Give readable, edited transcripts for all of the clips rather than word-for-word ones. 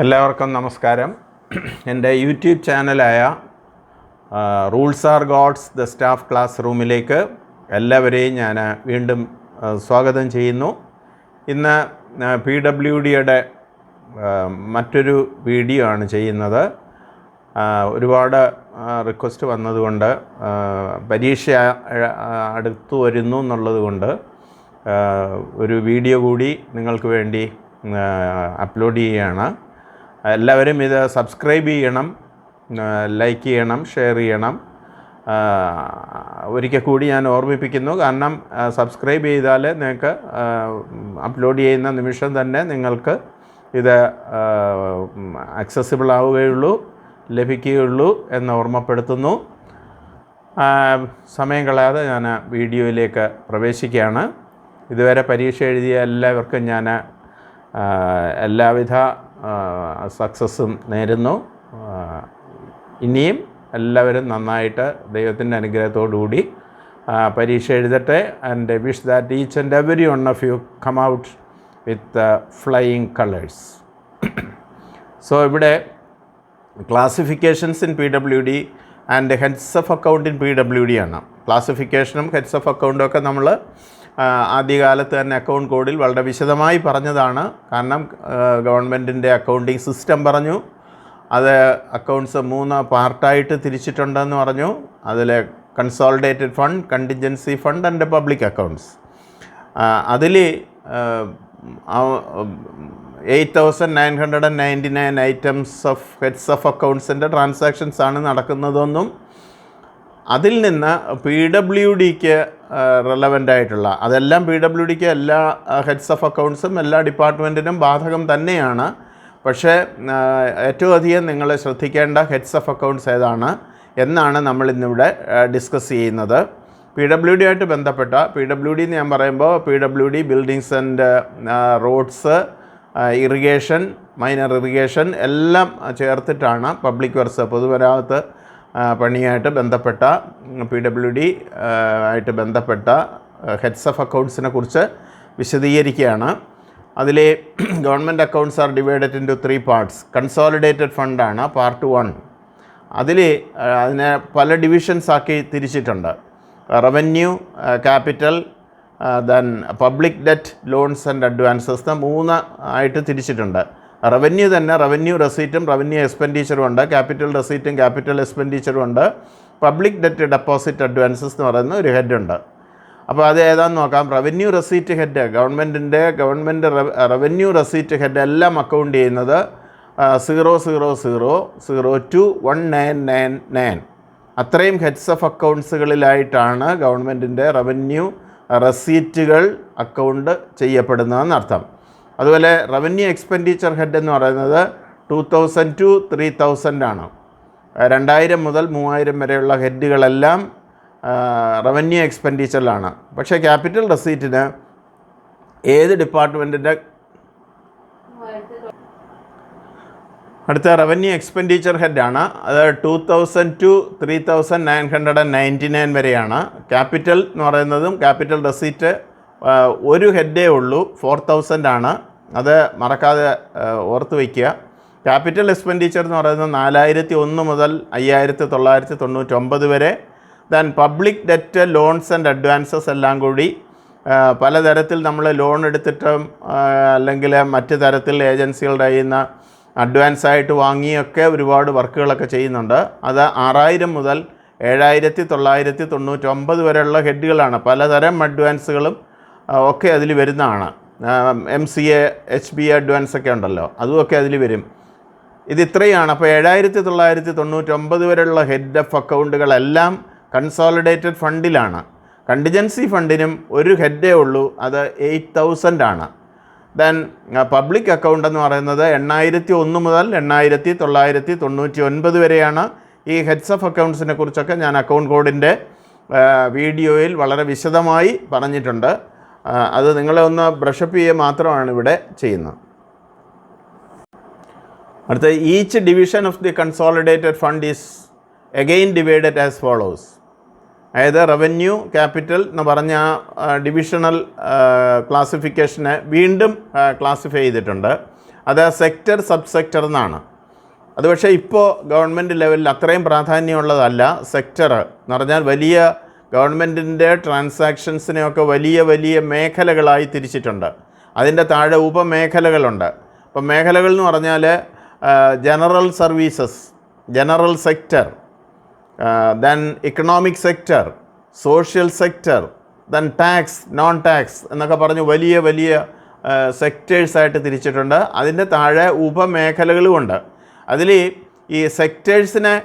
എല്ലാവർക്കും നമസ്കാരം. എൻ്റെ യൂട്യൂബ് ചാനലായ rules are gods the staff ക്ലാസ് റൂമിലേക്ക് എല്ലാവരെയും ഞാൻ വീണ്ടും സ്വാഗതം ചെയ്യുന്നു. ഇന്ന് PWDയുടെ മറ്റൊരു വീഡിയോ ആണ് ചെയ്യുന്നത്. ഒരുപാട് റിക്വസ്റ്റ് വന്നതുകൊണ്ട് പരീക്ഷ അടുത്തു വരുന്നു എന്നുള്ളത് കൊണ്ട് ഒരു വീഡിയോ കൂടി നിങ്ങൾക്ക് വേണ്ടി അപ്ലോഡ് ചെയ്യുകയാണ്. എല്ലാവരും ഇത് സബ്സ്ക്രൈബ് ചെയ്യണം, ലൈക്ക് ചെയ്യണം, ഷെയർ ചെയ്യണം. ഒരിക്കൽ കൂടി ഞാൻ ഓർമ്മിപ്പിക്കുന്നു, കാരണം സബ്സ്ക്രൈബ് ചെയ്താൽ നിങ്ങൾക്ക് അപ്ലോഡ് ചെയ്യുന്ന നിമിഷം തന്നെ നിങ്ങൾക്ക് ഇത് ആക്സസിബിൾ ആവുകയുള്ളൂ, ലഭിക്കുകയുള്ളൂ എന്ന് ഓർമ്മപ്പെടുത്തുന്നു. സമയം കളയാതെ ഞാൻ വീഡിയോയിലേക്ക് പ്രവേശിക്കുകയാണ്. ഇതുവരെ പരീക്ഷ എഴുതിയ എല്ലാവർക്കും ഞാൻ എല്ലാവിധ സക്സസ്സും നേരുന്നു. ഇനിയും എല്ലാവരും നന്നായിട്ട് ദൈവത്തിൻ്റെ അനുഗ്രഹത്തോടുകൂടി പരീക്ഷ എഴുതട്ടെ. And wish that each and every one of you come out with flying colours. So ഇവിടെ classifications in PWD and heads of account in PWD ആണ്. ക്ലാസിഫിക്കേഷനും ഹെഡ്സ് ഓഫ് അക്കൗണ്ടും ഒക്കെ നമ്മൾ ആദ്യകാലത്ത് തന്നെ അക്കൗണ്ട് കോഡിൽ വളരെ വിശദമായി പറഞ്ഞതാണ്. കാരണം ഗവൺമെൻറ്റിൻ്റെ അക്കൗണ്ടിങ് സിസ്റ്റം പറഞ്ഞു, അത് അക്കൗണ്ട്സ് 3 പാർട്ടായിട്ട് തിരിച്ചിട്ടുണ്ടെന്ന് പറഞ്ഞു. അതിൽ consolidated fund, contingency fund and public accounts. അതിൽ 8,999 ഐറ്റംസ് ഓഫ് ഹെഡ്സ് ഓഫ് അക്കൗണ്ട്സിൻ്റെ ട്രാൻസാക്ഷൻസ് ആണ് നടക്കുന്നതെന്നും അതിൽ നിന്ന് PWDക്ക് റെലവൻ്റ് ആയിട്ടുള്ള അതെല്ലാം PWDക്ക് എല്ലാ ഹെഡ്സ് ഓഫ് അക്കൗണ്ട്സും എല്ലാ ഡിപ്പാർട്ട്മെൻറ്റിനും ബാധകം തന്നെയാണ്. പക്ഷേ ഏറ്റവും അധികം നിങ്ങൾ ശ്രദ്ധിക്കേണ്ട ഹെഡ്സ് ഓഫ് അക്കൗണ്ട്സ് ഏതാണ് എന്നാണ് നമ്മളിന്നിവിടെ ഡിസ്കസ് ചെയ്യുന്നത്. PWD ആയിട്ട് ബന്ധപ്പെട്ട PWD എന്ന് ഞാൻ പറയുമ്പോൾ PWD buildings and roads, irrigation, minor irrigation എല്ലാം ചേർത്തിട്ടാണ് പബ്ലിക് വർക്ക്സ്, പൊതുമരാമത്ത് പണിയായിട്ട് ബന്ധപ്പെട്ട PWD ആയിട്ട് ബന്ധപ്പെട്ട ഹെഡ്സ് ഓഫ് അക്കൗണ്ട്സിനെ കുറിച്ച് വിശദീകരിക്കുകയാണ്. അതിൽ government accounts are divided into 3 parts. Consolidated ഫണ്ടാണ് പാർട്ട് 1. അതിൽ അതിനെ പല ഡിവിഷൻസ് ആക്കി തിരിച്ചിട്ടുണ്ട്. Revenue, capital, then public debt, loans and advances 3 ആയിട്ട് തിരിച്ചിട്ടുണ്ട്. റവന്യൂ തന്നെ റവന്യൂ റെസീറ്റും റവന്യൂ എക്സ്പെൻഡിച്ചറും ഉണ്ട്, ക്യാപിറ്റൽ റെസീറ്റും ക്യാപിറ്റൽ എക്സ്പെൻഡിച്ചറും ഉണ്ട്, പബ്ലിക് ഡെറ്റ്, ഡെപ്പോസിറ്റ്, അഡ്വാൻസസ് എന്ന് പറയുന്ന ഒരു ഹെഡുണ്ട്. അപ്പോൾ അത് ഏതാണെന്ന് നോക്കാം. Revenue receipt head, government revenue receipt head എല്ലാം അക്കൗണ്ട് ചെയ്യുന്നത് 000021999 അത്രയും ഹെഡ്സ് ഓഫ് അക്കൗണ്ട്സുകളിലായിട്ടാണ് ഗവൺമെൻറ്റിൻ്റെ റവന്യൂ റെസീറ്റുകൾ അക്കൗണ്ട് ചെയ്യപ്പെടുന്നതെന്നർത്ഥം. അതുപോലെ റവന്യൂ എക്സ്പെൻഡിച്ചർ ഹെഡ് എന്ന് പറയുന്നത് 2000 to 3000 ആണ്. 2000 മുതൽ 3000 വരെയുള്ള ഹെഡുകളെല്ലാം റവന്യൂ എക്സ്പെൻഡിച്ചറിലാണ്. പക്ഷേ ക്യാപിറ്റൽ റെസീറ്റിന് ഏത് ഡിപ്പാർട്ട്മെൻറ്റിൻ്റെ അടുത്ത റവന്യൂ എക്സ്പെൻഡിച്ചർ ഹെഡാണ്. അത് 2000 to 3999 വരെയാണ്. ക്യാപിറ്റൽ എന്ന് പറയുന്നതും ക്യാപിറ്റൽ റെസീറ്റ് ഒരു ഹെഡേ ഉള്ളൂ, 4000 ആണ്. അത് മറക്കാതെ ഓർത്ത് വയ്ക്കുക. ക്യാപിറ്റൽ എക്സ്പെൻഡിച്ചർ എന്ന് പറയുന്നത് 4001 മുതൽ 5999 വരെ. Then public debt, loans and advances എല്ലാം കൂടി പലതരത്തിൽ നമ്മൾ ലോൺ എടുത്തിട്ടും അല്ലെങ്കിൽ മറ്റ് തരത്തിൽ ഏജൻസികളുടെ കയ്യിൽ നിന്ന് അഡ്വാൻസായിട്ട് വാങ്ങിയൊക്കെ ഒരുപാട് വർക്കുകളൊക്കെ ചെയ്യുന്നുണ്ട്. അത് 6000 മുതൽ 7999 വരെയുള്ള ഹെഡുകളാണ്. പലതരം അഡ്വാൻസുകളും ഒക്കെ അതിൽ വരുന്നതാണ്. MCA, HBA അഡ്വാൻസ് ഒക്കെ ഉണ്ടല്ലോ, അതുമൊക്കെ അതിൽ വരും. ഇത് ഇത്രയാണ്. അപ്പോൾ 7999 വരെയുള്ള ഹെഡ് ഓഫ് അക്കൗണ്ടുകളെല്ലാം കൺസോളിഡേറ്റഡ് ഫണ്ടിലാണ്. കണ്ടിജൻസി ഫണ്ടിനും ഒരു ഹെഡേ ഉള്ളൂ, അത് 8000 ആണ്. ദെൻ പബ്ലിക് അക്കൗണ്ട് എന്ന് പറയുന്നത് 8001 മുതൽ 8999 വരെയാണ്. ഈ ഹെഡ്സ് ഓഫ് അക്കൗണ്ട്സിനെ കുറിച്ചൊക്കെ ഞാൻ അക്കൗണ്ട് കോഡിൻ്റെ വീഡിയോയിൽ വളരെ വിശദമായി പറഞ്ഞിട്ടുണ്ട്. അത് നിങ്ങളെ ഒന്ന് ബ്രഷപ്പ് ചെയ്യുക മാത്രമാണ് ഇവിടെ ചെയ്യുന്നത്. അടുത്ത, each division of the consolidated fund is again divided as follows. അതായത് റവന്യൂ, ക്യാപിറ്റൽ എന്ന് പറഞ്ഞ ഡിവിഷണൽ ക്ലാസിഫിക്കേഷനെ വീണ്ടും ക്ലാസിഫൈ ചെയ്തിട്ടുണ്ട്. അത് സെക്ടർ സബ് സെക്ടർ എന്നാണ്. അത് പക്ഷേ ഇപ്പോൾ ഗവൺമെൻറ് ലെവലിൽ അത്രയും പ്രാധാന്യമുള്ളതല്ല. സെക്ടർ എന്ന് പറഞ്ഞാൽ വലിയ ഗവൺമെൻറ്റിൻ്റെ ട്രാൻസാക്ഷൻസിനെയൊക്കെ വലിയ വലിയ മേഖലകളായി തിരിച്ചിട്ടുണ്ട്. അതിൻ്റെ താഴെ ഉപമേഖലകളുണ്ട്. അപ്പം മേഖലകൾ എന്ന് പറഞ്ഞാൽ general services, general sector, then economic sector, social sector, then tax, non tax എന്നൊക്കെ പറഞ്ഞ് വലിയ വലിയ സെക്ടേഴ്സായിട്ട് തിരിച്ചിട്ടുണ്ട്. അതിൻ്റെ താഴെ ഉപമേഖലകളുമുണ്ട്. അതിൽ ഈ സെക്ടേഴ്സിനെ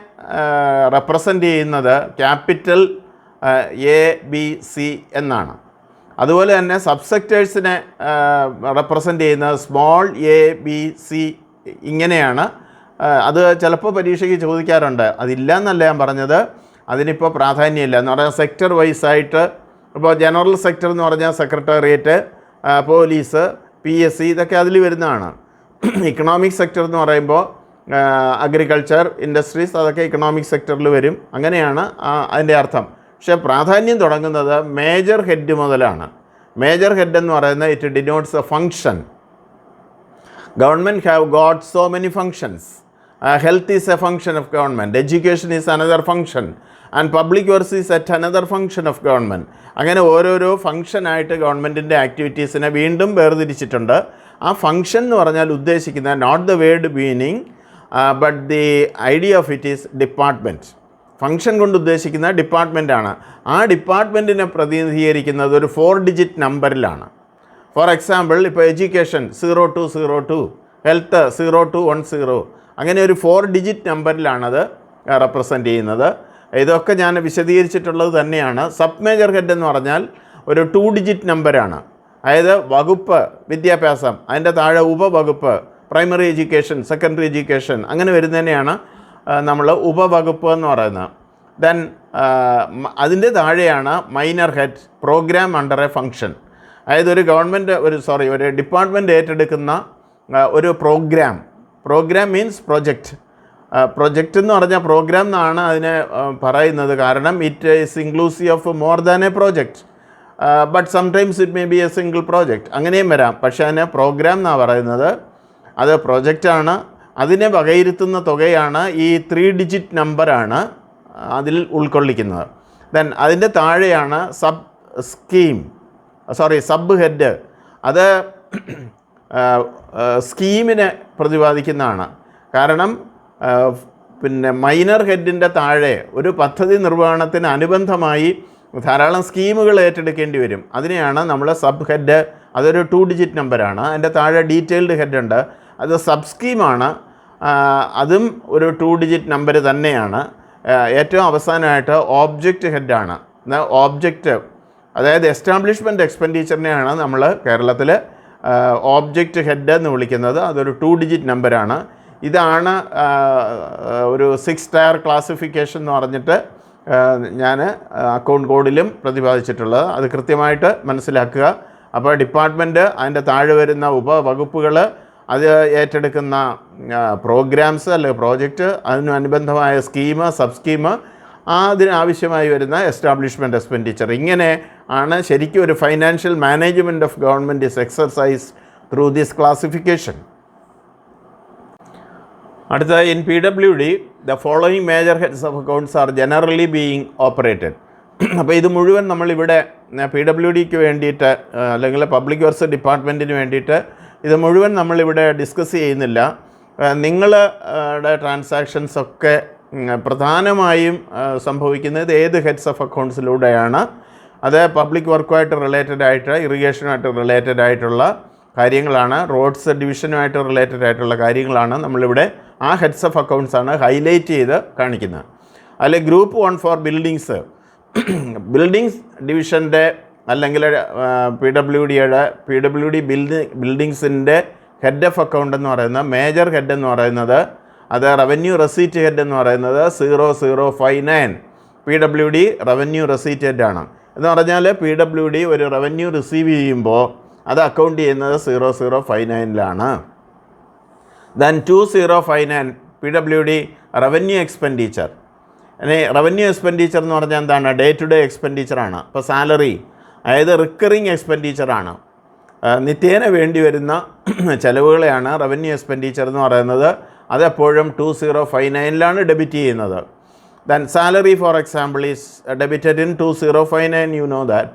റെപ്രസെൻ്റ് ചെയ്യുന്നത് ക്യാപിറ്റൽ ABC എന്നാണ്. അതുപോലെ തന്നെ സബ് സെക്ടേഴ്സിനെ റെപ്രസെൻ്റ് ചെയ്യുന്നത് സ്മോൾ ABC ഇങ്ങനെയാണ്. അത് ചിലപ്പോൾ പരീക്ഷയ്ക്ക് ചോദിക്കാറുണ്ട്. അതില്ല എന്നല്ല ഞാൻ പറഞ്ഞത്, അതിനിപ്പോൾ പ്രാധാന്യമില്ല എന്ന് പറഞ്ഞാൽ സെക്ടർ വൈസായിട്ട്. ഇപ്പോൾ ജനറൽ സെക്ടർ എന്ന് പറഞ്ഞാൽ സെക്രട്ടേറിയറ്റ്, പോലീസ്, PSC ഇതൊക്കെ അതിൽ വരുന്നതാണ്. ഇക്കണോമിക് സെക്ടർ എന്ന് പറയുമ്പോൾ അഗ്രികൾച്ചർ, ഇൻഡസ്ട്രീസ് അതൊക്കെ ഇക്കണോമിക് സെക്ടറിൽ വരും. അങ്ങനെയാണ് അതിൻ്റെ അർത്ഥം. പക്ഷേ പ്രാധാന്യം തുടങ്ങുന്നത് മേജർ ഹെഡ് മുതലാണ്. മേജർ ഹെഡ് എന്ന് പറയുന്നത് it denotes A function. Government have got so many functions. Health is A function of government, education is another function, and public works is at another function of government. അങ്ങനെ ഓരോരോ ഫങ്ഷനായിട്ട് ഗവൺമെൻറ്റിൻ്റെ ആക്ടിവിറ്റീസിനെ വീണ്ടും വേർതിരിച്ചിട്ടുണ്ട്. ആ function എന്ന് പറഞ്ഞാൽ ഉദ്ദേശിക്കുന്ന not the word meaning but the idea of it is department. Function കൊണ്ട് ഉദ്ദേശിക്കുന്ന ഡിപ്പാർട്ട്മെൻറ്റാണ്. ആ ഡിപ്പാർട്ട്മെൻറ്റിനെ പ്രതിനിധീകരിക്കുന്നത് ഒരു 4 ഡിജിറ്റ് നമ്പറിലാണ്. ഫോർ എക്സാമ്പിൾ ഇപ്പോൾ എഡ്യൂക്കേഷൻ 0202, ഹെൽത്ത് 0210, അങ്ങനെ ഒരു 4 ഡിജിറ്റ് നമ്പറിലാണത് റെപ്രസെൻ്റ് ചെയ്യുന്നത്. ഇതൊക്കെ ഞാൻ വിശദീകരിച്ചിട്ടുള്ളത് തന്നെയാണ്. സബ് മേജർ ഹെഡ് എന്ന് പറഞ്ഞാൽ ഒരു 2 ഡിജിറ്റ് നമ്പറാണ്. അതായത് വകുപ്പ് വിദ്യാഭ്യാസം, അതിൻ്റെ താഴെ ഉപവകുപ്പ് പ്രൈമറി എഡ്യൂക്കേഷൻ, സെക്കൻഡറി എഡ്യൂക്കേഷൻ, അങ്ങനെ വരുന്നതിനെയാണ് നമ്മൾ ഉപവകുപ്പ് എന്ന് പറയുന്നത്. ദെൻ അതിൻ്റെ താഴെയാണ് minor head, program under a function. അതായത് ഒരു ഗവൺമെൻറ് ഒരു ഡിപ്പാർട്ട്മെൻറ്റ് ഏറ്റെടുക്കുന്ന ഒരു പ്രോഗ്രാം മീൻസ് പ്രൊജക്റ്റ്. പ്രൊജക്റ്റ് എന്ന് പറഞ്ഞാൽ പ്രോഗ്രാം എന്നാണ് അതിനെ പറയുന്നത്. കാരണം it is inclusive of more than A project, but sometimes it may be A single project, അങ്ങനെയും വരാം. പക്ഷേ അതിനെ പ്രോഗ്രാം എന്നാണ് പറയുന്നത്. അത് പ്രൊജക്റ്റാണ്. അതിനെ വകയിരുത്തുന്ന തുകയാണ് ഈ 3 ഡിജിറ്റ് നമ്പറാണ് അതിൽ ഉൾക്കൊള്ളിക്കുന്നത്. ദെൻ അതിൻ്റെ താഴെയാണ് സബ് ഹെഡ്. അത് സ്കീമിനെ പ്രതിപാദിക്കുന്നതാണ്. കാരണം പിന്നെ മൈനർ ഹെഡിൻ്റെ താഴെ ഒരു പദ്ധതി നിർവഹണത്തിന് അനുബന്ധമായി ധാരാളം സ്കീമുകൾ ഏറ്റെടുക്കേണ്ടി വരും. അതിനെയാണ് നമ്മൾ സബ് ഹെഡ്. അതൊരു 2 ഡിജിറ്റ് നമ്പറാണ്. അതിൻ്റെ താഴെ ഡീറ്റെയിൽഡ് ഹെഡ് ഉണ്ട്, അത് സബ് സ്കീമാണ്. അതും ഒരു 2 ഡിജിറ്റ് നമ്പർ തന്നെയാണ്. ഏറ്റവും അവസാനമായിട്ട് ഓബ്ജക്റ്റ് ഹെഡാണ്. ഓബ്ജക്റ്റ് അതായത് എസ്റ്റാബ്ലിഷ്മെൻറ്റ് എക്സ്പെൻഡിച്ചറിനെയാണ് നമ്മൾ കേരളത്തിൽ ഓബ്ജക്റ്റ് ഹെഡ് എന്ന് വിളിക്കുന്നത്. അതൊരു 2 ഡിജിറ്റ് നമ്പറാണ്. ഇതാണ് ഒരു 6 ടയർ ക്ലാസിഫിക്കേഷൻ എന്ന് പറഞ്ഞിട്ട് ഞാൻ അക്കൗണ്ട് കോഡിലും പ്രതിപാദിച്ചിട്ടുള്ളത്. അത് കൃത്യമായിട്ട് മനസ്സിലാക്കുക. അപ്പോൾ ഡിപ്പാർട്ട്മെൻറ്റ്, അതിൻ്റെ താഴെ വരുന്ന ഉപവകുപ്പുകൾ, അത് ഏറ്റെടുക്കുന്ന പ്രോഗ്രാംസ് അല്ലെങ്കിൽ പ്രോജക്റ്റ്, അതിനനുബന്ധമായ സ്കീമ്, സബ് സ്കീമ്, അതിനാവശ്യമായി വരുന്ന എസ്റ്റാബ്ലിഷ്മെൻറ്റ് എക്സ്പെൻഡിച്ചർ. ഇങ്ങനെ ആണ് ശരിക്കും ഒരു financial management of government is exercise through this classification. അടുത്ത in PWD the following major heads of accounts are generally being operated. അപ്പോൾ ഇത് മുഴുവൻ നമ്മളിവിടെ PWDക്ക് വേണ്ടിയിട്ട് അല്ലെങ്കിൽ പബ്ലിക് വർക്ക്സ് ഡിപ്പാർട്ട്മെൻറ്റിന് വേണ്ടിയിട്ട് ഇത് മുഴുവൻ നമ്മളിവിടെ ഡിസ്കസ് ചെയ്യുന്നില്ല. നിങ്ങളുടെ ട്രാൻസാക്ഷൻസൊക്കെ പ്രധാനമായും സംഭവിക്കുന്നത് ഏത് ഹെഡ്സ് ഓഫ് അക്കൗണ്ട്സിലൂടെയാണ്? അത് പബ്ലിക് വർക്കുമായിട്ട് റിലേറ്റഡ് ആയിട്ട്, ഇറിഗേഷനുമായിട്ട് റിലേറ്റഡ് ആയിട്ടുള്ള കാര്യങ്ങളാണ്, റോഡ്സ് ഡിവിഷനുമായിട്ട് റിലേറ്റഡ് ആയിട്ടുള്ള കാര്യങ്ങളാണ് നമ്മളിവിടെ ആ ഹെഡ്സ് ഓഫ് അക്കൗണ്ട്സാണ് ഹൈലൈറ്റ് ചെയ്ത് കാണിക്കുന്നത്. അതിൽ ഗ്രൂപ്പ് 1 ഫോർ ബിൽഡിങ്സ്, ബിൽഡിങ്സ് ഡിവിഷൻ്റെ അല്ലെങ്കിൽ PWD ബിൽഡിങ്സിൻ്റെ ഹെഡ് ഓഫ് അക്കൗണ്ട് എന്ന് പറയുന്നത്, മേജർ ഹെഡ് എന്ന് പറയുന്നത്, അത് റവന്യൂ റെസീറ്റ് ഹെഡ് എന്ന് പറയുന്നത് 0059. PWD റവന്യൂ റെസീറ്റ് ഹെഡാണ്. എന്ന് പറഞ്ഞാൽ PWD ഒരു റവന്യൂ റിസീവ് ചെയ്യുമ്പോൾ അത് അക്കൗണ്ട് ചെയ്യുന്നത് 0059ലാണ്. Then 2059 PWD revenue expenditure. Revenue expenditure എന്ന് പറഞ്ഞാൽ എന്താണ്? ഡേ ടു ഡേ എക്സ്പെൻഡിച്ചറാണ്. ഇപ്പോൾ സാലറി, അതായത് റിക്കറിങ് എക്സ്പെൻഡിച്ചറാണ്. നിത്യേന വേണ്ടി വരുന്ന ചിലവുകളെയാണ് റവന്യൂ എക്സ്പെൻഡിച്ചർ എന്ന് പറയുന്നത്. അതെപ്പോഴും 2059 ഡെബിറ്റ് ചെയ്യുന്നത്. Then salary, for example, is debited in 2059, you know that.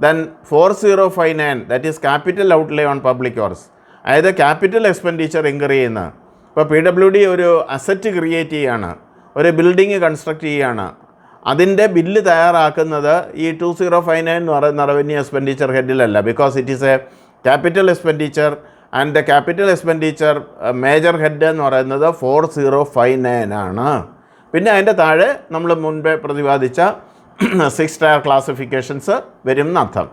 Then 4059, that is capital outlay on public works. അതായത് ക്യാപിറ്റൽ എക്സ്പെൻഡിച്ചർ ഇൻകർ ചെയ്യുന്ന. ഇപ്പോൾ PWD ഒരു അസറ്റ് ക്രിയേറ്റ് ചെയ്യുകയാണ്, ഒരു ബിൽഡിങ് കൺസ്ട്രക്ട് ചെയ്യുകയാണ്. അതിൻ്റെ ബില്ല് തയ്യാറാക്കുന്നത് ഈ 2059 എന്ന് പറയുന്ന റവന്യൂ എക്സ്പെൻഡിച്ചർ ഹെഡിലല്ല. Because it is a capital expenditure and the capital expenditure major head എന്ന് പറയുന്നത് 4059 ആണ്. പിന്നെ അതിൻ്റെ താഴെ നമ്മൾ മുൻപേ പ്രതിപാദിച്ച 6 ടയർ ക്ലാസിഫിക്കേഷൻസ് വരും എന്നർത്ഥം.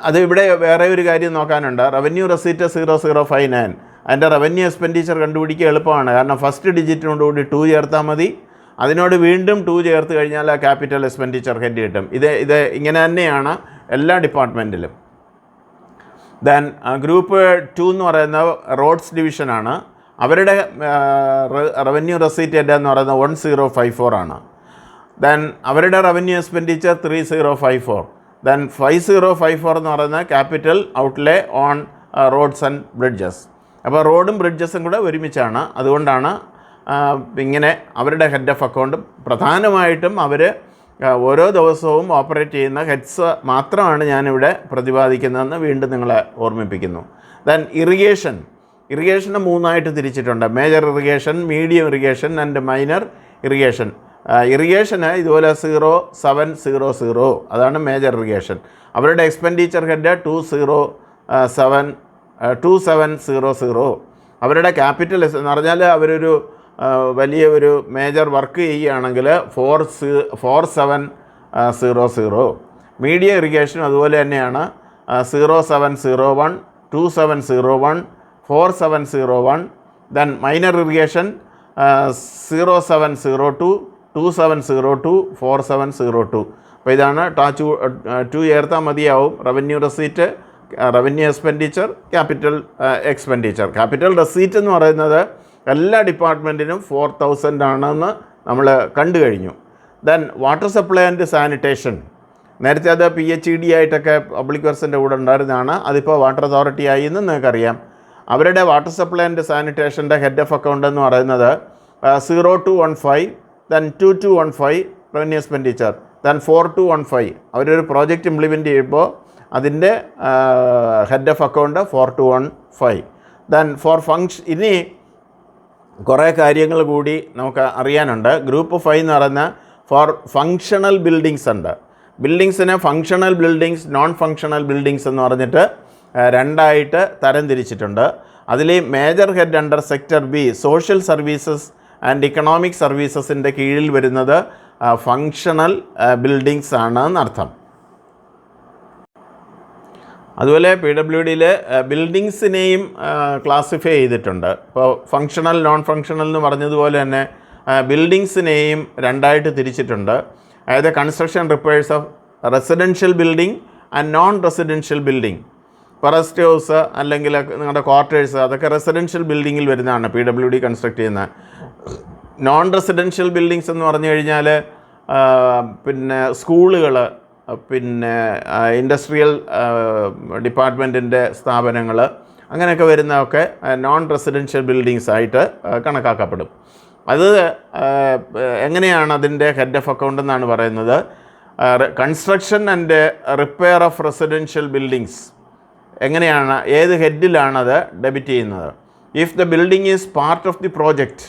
അത് ഇവിടെ വേറെ ഒരു കാര്യം നോക്കാനുണ്ട്. റവന്യൂ റെസീറ്റ് 0059, അതിൻ്റെ റവന്യൂ എക്സ്പെൻഡിച്ചർ കണ്ടുപിടിക്കുക എളുപ്പമാണ്. കാരണം ഫസ്റ്റ് ഡിജിറ്റിനോടുകൂടി 2 ചേർത്താൽ മതി. അതിനോട് വീണ്ടും 2 ചേർത്ത് കഴിഞ്ഞാൽ ആ ക്യാപിറ്റൽ എക്സ്പെൻഡിച്ചർ ഹെഡ് കിട്ടും. ഇത് ഇങ്ങനെ തന്നെയാണ് എല്ലാ ഡിപ്പാർട്ട്മെൻറ്റിലും. ദെൻ ഗ്രൂപ്പ് 2 എന്ന് പറയുന്ന റോഡ്സ് ഡിവിഷനാണ്. അവരുടെ റവന്യൂ റെസീറ്റ് ഹെഡ് എന്ന് പറയുന്നത് 1054 ആണ്. ദെൻ അവരുടെ റവന്യൂ എക്സ്പെൻഡിച്ചർ 3054. ദെൻ 5054 എന്ന് പറയുന്ന capital outlay on roads and bridges. അപ്പോൾ റോഡും ബ്രിഡ്ജസും കൂടെ ഒരുമിച്ചാണ്. അതുകൊണ്ടാണ് ഇങ്ങനെ അവരുടെ ഹെഡ് ഓഫ് അക്കൗണ്ട് പ്രധാനമായിട്ടും അവർ ഓരോ ദിവസവും ഓപ്പറേറ്റ് ചെയ്യുന്ന ഹെഡ്സ് മാത്രമാണ് ഞാനിവിടെ പ്രതിപാദിക്കുന്നതെന്ന് വീണ്ടും നിങ്ങളെ ഓർമ്മിപ്പിക്കുന്നു. ദെൻ ഇറിഗേഷന് 3ആയിട്ട് തിരിച്ചിട്ടുണ്ട്. Major irrigation, medium irrigation and minor irrigation. Irrigation ഇതുപോലെ 0700, അതാണ് മേജർ ഇറിഗേഷൻ. അവരുടെ എക്സ്പെൻഡിച്ചർ ഹെഡ് 2700. അവരുടെ ക്യാപിറ്റൽ എന്ന് പറഞ്ഞാൽ അവരൊരു വലിയ ഒരു മേജർ വർക്ക് ചെയ്യുകയാണെങ്കിൽ 4700. മീഡിയം ഇറിഗേഷനും അതുപോലെ തന്നെയാണ്. 0701, 2701, 4701. Then minor irrigation 0702, 2702, 4702. അപ്പോൾ ഇതാണ് 2 ചേർത്താൽ മതിയാവും. Revenue receipt, revenue expenditure, capital expenditure. Capital receipt എന്ന് പറയുന്നത് എല്ലാ ഡിപ്പാർട്ട്മെൻറ്റിനും 4000 ആണെന്ന് നമ്മൾ കണ്ടു കഴിഞ്ഞു. Then water supply and sanitation, നേരത്തെ അത് PHED ആയിട്ടൊക്കെ പബ്ലിക് വർക്സിൻ്റെ കൂടെ ഉണ്ടായിരുന്നതാണ്. അതിപ്പോൾ വാട്ടർ അതോറിറ്റി ആയി എന്ന് നിങ്ങൾക്കറിയാം. അവരുടെ വാട്ടർ സപ്ലൈ ആൻഡ് സാനിറ്റേഷൻ്റെ ഹെഡ് ഓഫ് അക്കൗണ്ട് എന്ന് പറയുന്നത് 0215, ദെൻ 2215 റവന്യൂ എക്സ്പെൻഡിച്ചർ, ദെൻ 4215. അവരൊരു പ്രോജക്റ്റ് ഇംപ്ലിമെൻറ്റ് ചെയ്യുമ്പോൾ അതിൻ്റെ head of account 4215. Then for ഇനി കുറേ കാര്യങ്ങൾ കൂടി നമുക്ക് അറിയാനുണ്ട്. ഗ്രൂപ്പ് 5 എന്ന് പറയുന്ന ഫോർ ഫങ്ഷണൽ ബിൽഡിങ്സ് ഉണ്ട്. ബിൽഡിങ്സിനെ functional buildings, non functional buildings എന്ന് പറഞ്ഞിട്ട് 2ആയിട്ട് തരംതിരിച്ചിട്ടുണ്ട്. അതിൽ major head under sector B, social services and economic സർവീസസിൻ്റെ കീഴിൽ വരുന്നത് ഫങ്ഷണൽ ബിൽഡിങ്സ് ആണ് എന്നർത്ഥം. അതുപോലെ PWDയിൽ ബിൽഡിങ്സിനെയും ക്ലാസിഫൈ ചെയ്തിട്ടുണ്ട്. ഇപ്പോൾ ഫങ്ഷണൽ, നോൺ ഫങ്ഷണൽ എന്ന് പറഞ്ഞതുപോലെ തന്നെ ബിൽഡിങ്സിനെയും 2ആയിട്ട് തിരിച്ചിട്ടുണ്ട്. അതായത് construction repairs of residential building and non residential building. ഇപ്പോൾ റെസ്റ്റ് ഹൗസ് അല്ലെങ്കിൽ നിങ്ങളുടെ ക്വാർട്ടേഴ്സ്, അതൊക്കെ റെസിഡൻഷ്യൽ ബിൽഡിങ്ങിൽ വരുന്നതാണ് PWD കൺസ്ട്രക്ട് ചെയ്യുന്നത്. നോൺ റെസിഡൻഷ്യൽ ബിൽഡിങ്സ് എന്ന് പറഞ്ഞു കഴിഞ്ഞാൽ പിന്നെ സ്കൂളുകൾ, പിന്നെ ഇൻഡസ്ട്രിയൽ ഡിപ്പാർട്ട്മെൻറ്റിൻ്റെ സ്ഥാപനങ്ങൾ, അങ്ങനെയൊക്കെ വരുന്നതൊക്കെ നോൺ റെസിഡൻഷ്യൽ ബിൽഡിങ്സ് ആയിട്ട് കണക്കാക്കപ്പെടും. അത് എങ്ങനെയാണ് അതിൻ്റെ ഹെഡ് ഓഫ് അക്കൗണ്ട് എന്നാണ് പറയുന്നത്. Construction and repair of residential buildings എങ്ങനെയാണ്, ഏത് ഹെഡിലാണത് ഡെബിറ്റ് ചെയ്യുന്നത്? If the building is part of the project,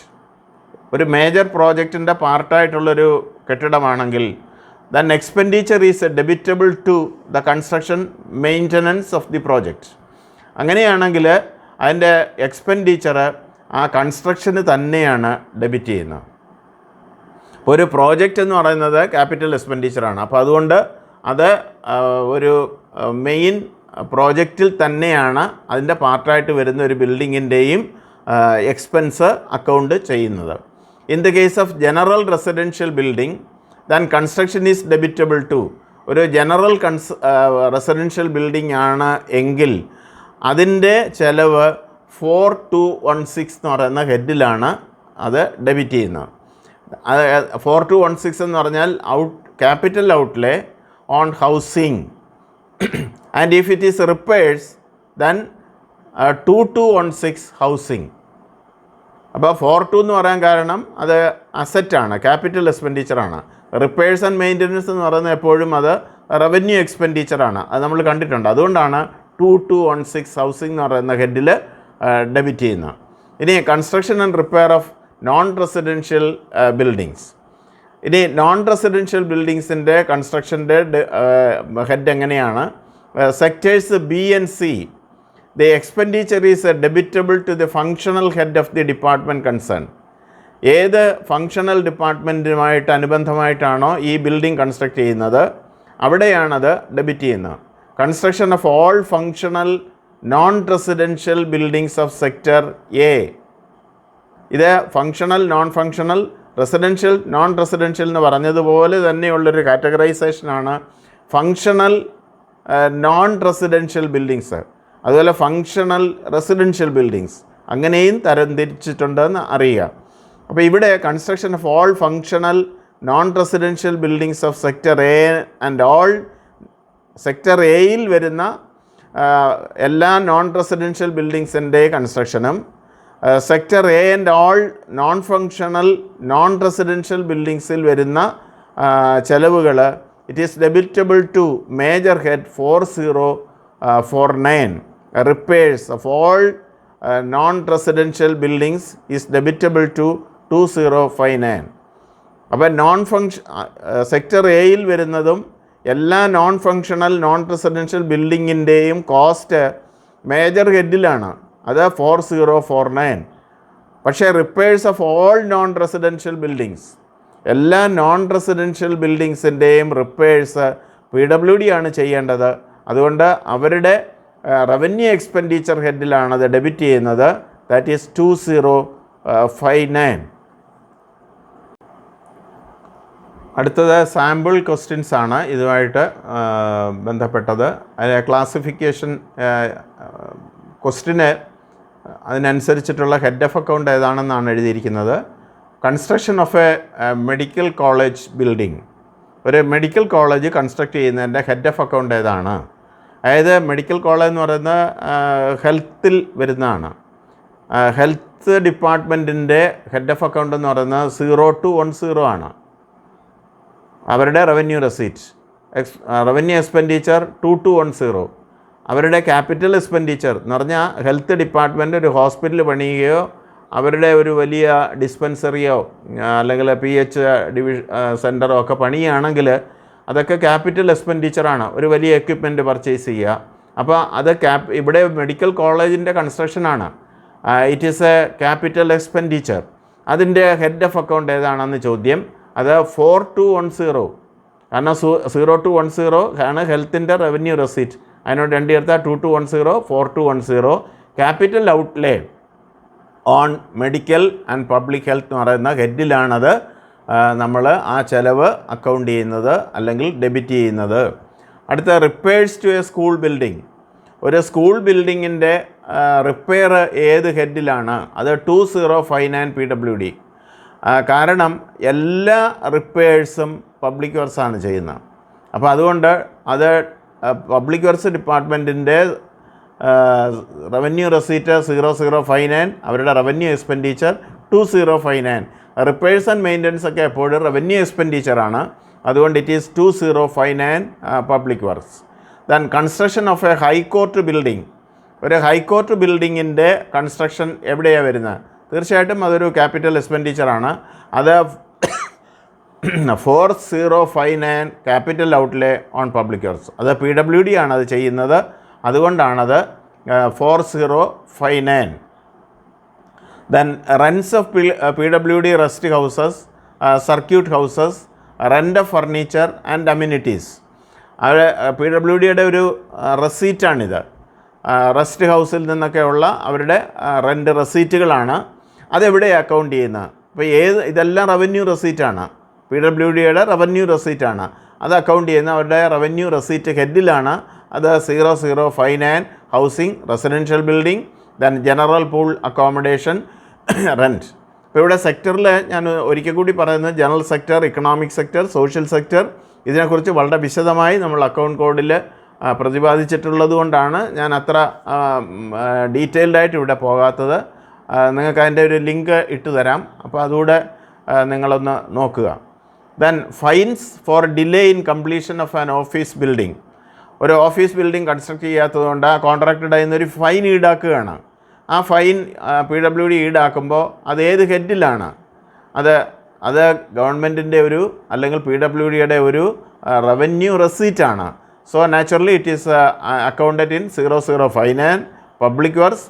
ഒരു മേജർ പ്രോജക്റ്റിൻ്റെ പാർട്ടായിട്ടുള്ളൊരു കെട്ടിടമാണെങ്കിൽ, then expenditure is debitable to the construction maintenance of the project. അങ്ങനെയാണെങ്കിൽ അതിൻ്റെ എക്സ്പെൻഡിച്ചർ ആ കൺസ്ട്രക്ഷന് തന്നെയാണ് ഡെബിറ്റ് ചെയ്യുന്നത്. ഇപ്പോൾ ഒരു പ്രോജക്റ്റ് എന്ന് പറയുന്നത് ക്യാപിറ്റൽ എക്സ്പെൻഡിച്ചറാണ്. അപ്പോൾ അതുകൊണ്ട് അത് ഒരു മെയിൻ പ്രോജക്റ്റിൽ തന്നെയാണ് അതിൻ്റെ പാർട്ടായിട്ട് വരുന്ന ഒരു ബിൽഡിങ്ങിൻ്റെയും എക്സ്പെൻസ് അക്കൗണ്ട് ചെയ്യുന്നത്. In the case of general residential building, then construction is debitable to, ഒരു ജനറൽ റെസിഡൻഷ്യൽ ബിൽഡിംഗ് ആണ് എങ്കിൽ അതിൻ്റെ ചിലവ് 4216 എന്ന് പറയുന്ന ഹെഡിലാണ് അത് ഡെബിറ്റ് ചെയ്യുന്നത്. 4216 എന്ന് പറഞ്ഞാൽ capital outlay on housing. And if it is repairs then 2216 housing. അപ്പോൾ 42 എന്ന് പറയാൻ കാരണം അത് അസറ്റാണ്, ക്യാപിറ്റൽ എക്സ്പെൻഡിച്ചറാണ്. റിപ്പയേഴ്സ് ആൻഡ് മെയിൻ്റനൻസ് എന്ന് പറയുന്നത് എപ്പോഴും അത് റവന്യൂ എക്സ്പെൻഡിച്ചറാണ്, അത് നമ്മൾ കണ്ടിട്ടുണ്ട്. അതുകൊണ്ടാണ് 2216 ഹൗസിംഗ് എന്ന് പറയുന്ന ഹെഡിൽ ഡെബിറ്റ് ചെയ്യുന്നത്. ഇനി construction and repair of non residential buildings. ഇനി നോൺ റെസിഡൻഷ്യൽ ബിൽഡിങ്സിൻ്റെ കൺസ്ട്രക്ഷൻ്റെ ഹെഡ് എങ്ങനെയാണ്? Sectors B and C, the expenditure is debitable to the functional head of the department concern. ഏത് ഫങ്ഷണൽ ഡിപ്പാർട്ട്മെൻറ്റുമായിട്ട് അനുബന്ധമായിട്ടാണോ ഈ ബിൽഡിംഗ് കൺസ്ട്രക്ട് ചെയ്യുന്നത് അവിടെയാണത് ഡെബിറ്റ് ചെയ്യുന്നത്. Construction of all functional non residential buildings of sector A. ഇത് functional, non functional, residential, non residential എന്ന് പറഞ്ഞതുപോലെ തന്നെയുള്ളൊരു കാറ്റഗറൈസേഷനാണ് ഫങ്ഷണൽ നോൺ റെസിഡൻഷ്യൽ ബിൽഡിങ്സ്. അതുപോലെ ഫങ്ഷണൽ റെസിഡൻഷ്യൽ ബിൽഡിങ്സ് അങ്ങനെയും തരംതിരിച്ചിട്ടുണ്ടെന്ന് അറിയുക. അപ്പോൾ ഇവിടെ construction of all functional non residential buildings of sector A and all, sector എയിൽ വരുന്ന എല്ലാ നോൺ റെസിഡൻഷ്യൽ ബിൽഡിങ്സിൻ്റെ കൺസ്ട്രക്ഷനും sector A and all non functional non residential ബിൽഡിങ്സിൽ വരുന്ന ചെലവുകൾ it is debitable to major head 4049. Repairs of all non residential buildings is debitable to 2059. അപ്പോൾ sector എയിൽ വരുന്നതും എല്ലാ നോൺ ഫങ്ഷണൽ നോൺ റെസിഡൻഷ്യൽ ബിൽഡിങ്ങിൻ്റെയും കോസ്റ്റ് മേജർ ഹെഡിലാണ്, അത് 4049. പക്ഷേ repairs of all non residential buildings, എല്ലാ നോൺ റെസിഡൻഷ്യൽ ബിൽഡിങ്സിൻ്റെയും റിപ്പയേഴ്സ് PWD ആണ് ചെയ്യേണ്ടത്. അതുകൊണ്ട് അവരുടെ റവന്യൂ എക്സ്പെൻഡിച്ചർ ഹെഡിലാണ് അത് ഡെബിറ്റ് ചെയ്യുന്നത്. That is 2059. അടുത്തത് സാമ്പിൾ ക്വസ്റ്റ്യൻസ് ആണ് ഇതുമായിട്ട് ബന്ധപ്പെട്ടത്. അതിലെ ക്ലാസിഫിക്കേഷൻ ക്വസ്റ്റ്യന് അതിനനുസരിച്ചിട്ടുള്ള ഹെഡ് ഓഫ് അക്കൗണ്ട് ഏതാണെന്നാണ് എഴുതിയിരിക്കുന്നത്. Construction of A medical college building. ഒരു മെഡിക്കൽ കോളേജ് കൺസ്ട്രക്ട് ചെയ്യുന്നതിൻ്റെ ഹെഡ് ഓഫ് അക്കൗണ്ട് ഏതാണ്? അതായത് മെഡിക്കൽ കോളേജ് എന്ന് പറയുന്നത് ഹെൽത്തിൽ വരുന്നതാണ്. ഹെൽത്ത് ഡിപ്പാർട്ട്മെൻറ്റിൻ്റെ ഹെഡ് ഓഫ് അക്കൗണ്ട് എന്ന് പറയുന്നത് 0210 ആണ്. അവരുടെ റവന്യൂ റെസീറ്റ്, റവന്യൂ എക്സ്പെൻഡിച്ചർ 2210. അവരുടെ ക്യാപിറ്റൽ എക്സ്പെൻഡിച്ചർ എന്ന് പറഞ്ഞാൽ ഹെൽത്ത് ഡിപ്പാർട്ട്മെൻറ്റ് ഒരു ഹോസ്പിറ്റൽ പണിയുകയോ അവരുടെ ഒരു വലിയ ഡിസ്പെൻസറിയോ അല്ലെങ്കിൽ PH സെൻറ്ററോ ഒക്കെ പണിയുകയാണെങ്കിൽ അതൊക്കെ ക്യാപിറ്റൽ എക്സ്പെൻഡിച്ചറാണ്, ഒരു വലിയ എക്യുപ്മെൻറ്റ് പർച്ചേസ് ചെയ്യുക. അപ്പോൾ അത് ഇവിടെ മെഡിക്കൽ കോളേജിൻ്റെ കൺസ്ട്രക്ഷനാണ്, it is a capital expenditure. അതിൻ്റെ ഹെഡ് ഓഫ് അക്കൗണ്ട് ഏതാണെന്ന് ചോദ്യം. അത് 4210, കാരണം 0210 ആണ് ഹെൽത്തിൻ്റെ റവന്യൂ റെസീറ്റ്. അതിനോട് 2 ചേർത്താൽ 2210, 4210. Capital outlay on medical and public health എന്ന് പറയുന്ന ഹെഡിലാണത് നമ്മൾ ആ ചെലവ് അക്കൗണ്ട് ചെയ്യുന്നത് അല്ലെങ്കിൽ ഡെബിറ്റ് ചെയ്യുന്നത്. അടുത്ത repairs to a school building. ഒരു സ്കൂൾ ബിൽഡിങ്ങിൻ്റെ റിപ്പയർ ഏത് ഹെഡിലാണ്? അത് 2059 PWD. കാരണം എല്ലാ റിപ്പയേഴ്സും പബ്ലിക് വർക്ക്സാണ് ചെയ്യുന്നത്. അപ്പോൾ അതുകൊണ്ട് അത് പബ്ലിക് വർക്ക്സ് ഡിപ്പാർട്ട്മെൻറ്റിൻ്റെ റവന്യൂ റെസീറ്റ് 0059, അവരുടെ revenue expenditure 2059. Repairs and maintenance ഒക്കെ എപ്പോഴും റവന്യൂ എക്സ്പെൻഡിച്ചറാണ്, അതുകൊണ്ട് it is 2059 public works. Then construction of a high court building. ഒരു ഹൈക്കോർട്ട് ബിൽഡിങ്ങിൻ്റെ കൺസ്ട്രക്ഷൻ എവിടെയാണ് വരുന്നത്? തീർച്ചയായിട്ടും അതൊരു ക്യാപിറ്റൽ എക്സ്പെൻഡിച്ചറാണ്. അത് 4059 capital outlay on public works. അത് PWD ആണ് അത് ചെയ്യുന്നത്, അതുകൊണ്ടാണത് 4059. Then rents of PWD rest houses, circuit houses, rent of furniture and amenities. അത് PWDയുടെ ഒരു റെസീറ്റാണിത്. റെസ്റ്റ് ഹൗസിൽ നിന്നൊക്കെയുള്ള അവരുടെ റെൻ്റ് റെസീറ്റുകളാണ്. അതെവിടെയാണ് അക്കൗണ്ട് ചെയ്യുന്നത്? അപ്പോൾ ഇതെല്ലാം റവന്യൂ റെസീറ്റാണ്, PWDയുടെ റവന്യൂ റെസീറ്റാണ്. അത് അക്കൗണ്ട് ചെയ്യുന്ന അവരുടെ റവന്യൂ റെസീറ്റ് ഹെഡിലാണ്. അത് 0059 housing, residential building, then general pool accommodation, rent. ഇപ്പോൾ ഇവിടെ സെക്ടറിൽ ഞാൻ ഒരിക്കൽ കൂടി പറയുന്നത് general sector, economic sector, social sector, ഇതിനെക്കുറിച്ച് വളരെ വിശദമായി നമ്മൾ അക്കൗണ്ട് കോഡിൽ പ്രതിപാദിച്ചിട്ടുള്ളത് കൊണ്ടാണ് ഞാൻ അത്ര ഡീറ്റെയിൽഡായിട്ട് ഇവിടെ പോകാത്തത്. നിങ്ങൾക്ക് അതിൻ്റെ ഒരു ലിങ്ക് ഇട്ട് തരാം, അപ്പോൾ അതുകൂടെ നിങ്ങളൊന്ന് നോക്കുക. Then fines for delay in completion of an office building. ഒരു ഓഫീസ് ബിൽഡിംഗ് കൺസ്ട്രക്ട് ചെയ്യാത്തതുകൊണ്ട് ആ കോൺട്രാക്ടറുടെ കയ്യിൽ നിന്നൊരു ഫൈൻ ഈടാക്കുകയാണ്. ആ ഫൈൻ PWD ഈടാക്കുമ്പോൾ അത് ഏത് ഹെഡിലാണ്? അത് ഗവൺമെൻറ്റിൻ്റെ ഒരു അല്ലെങ്കിൽ PWDയുടെ ഒരു റവന്യൂ റെസീറ്റാണ്. So naturally it is accounted in 00 finance, public works,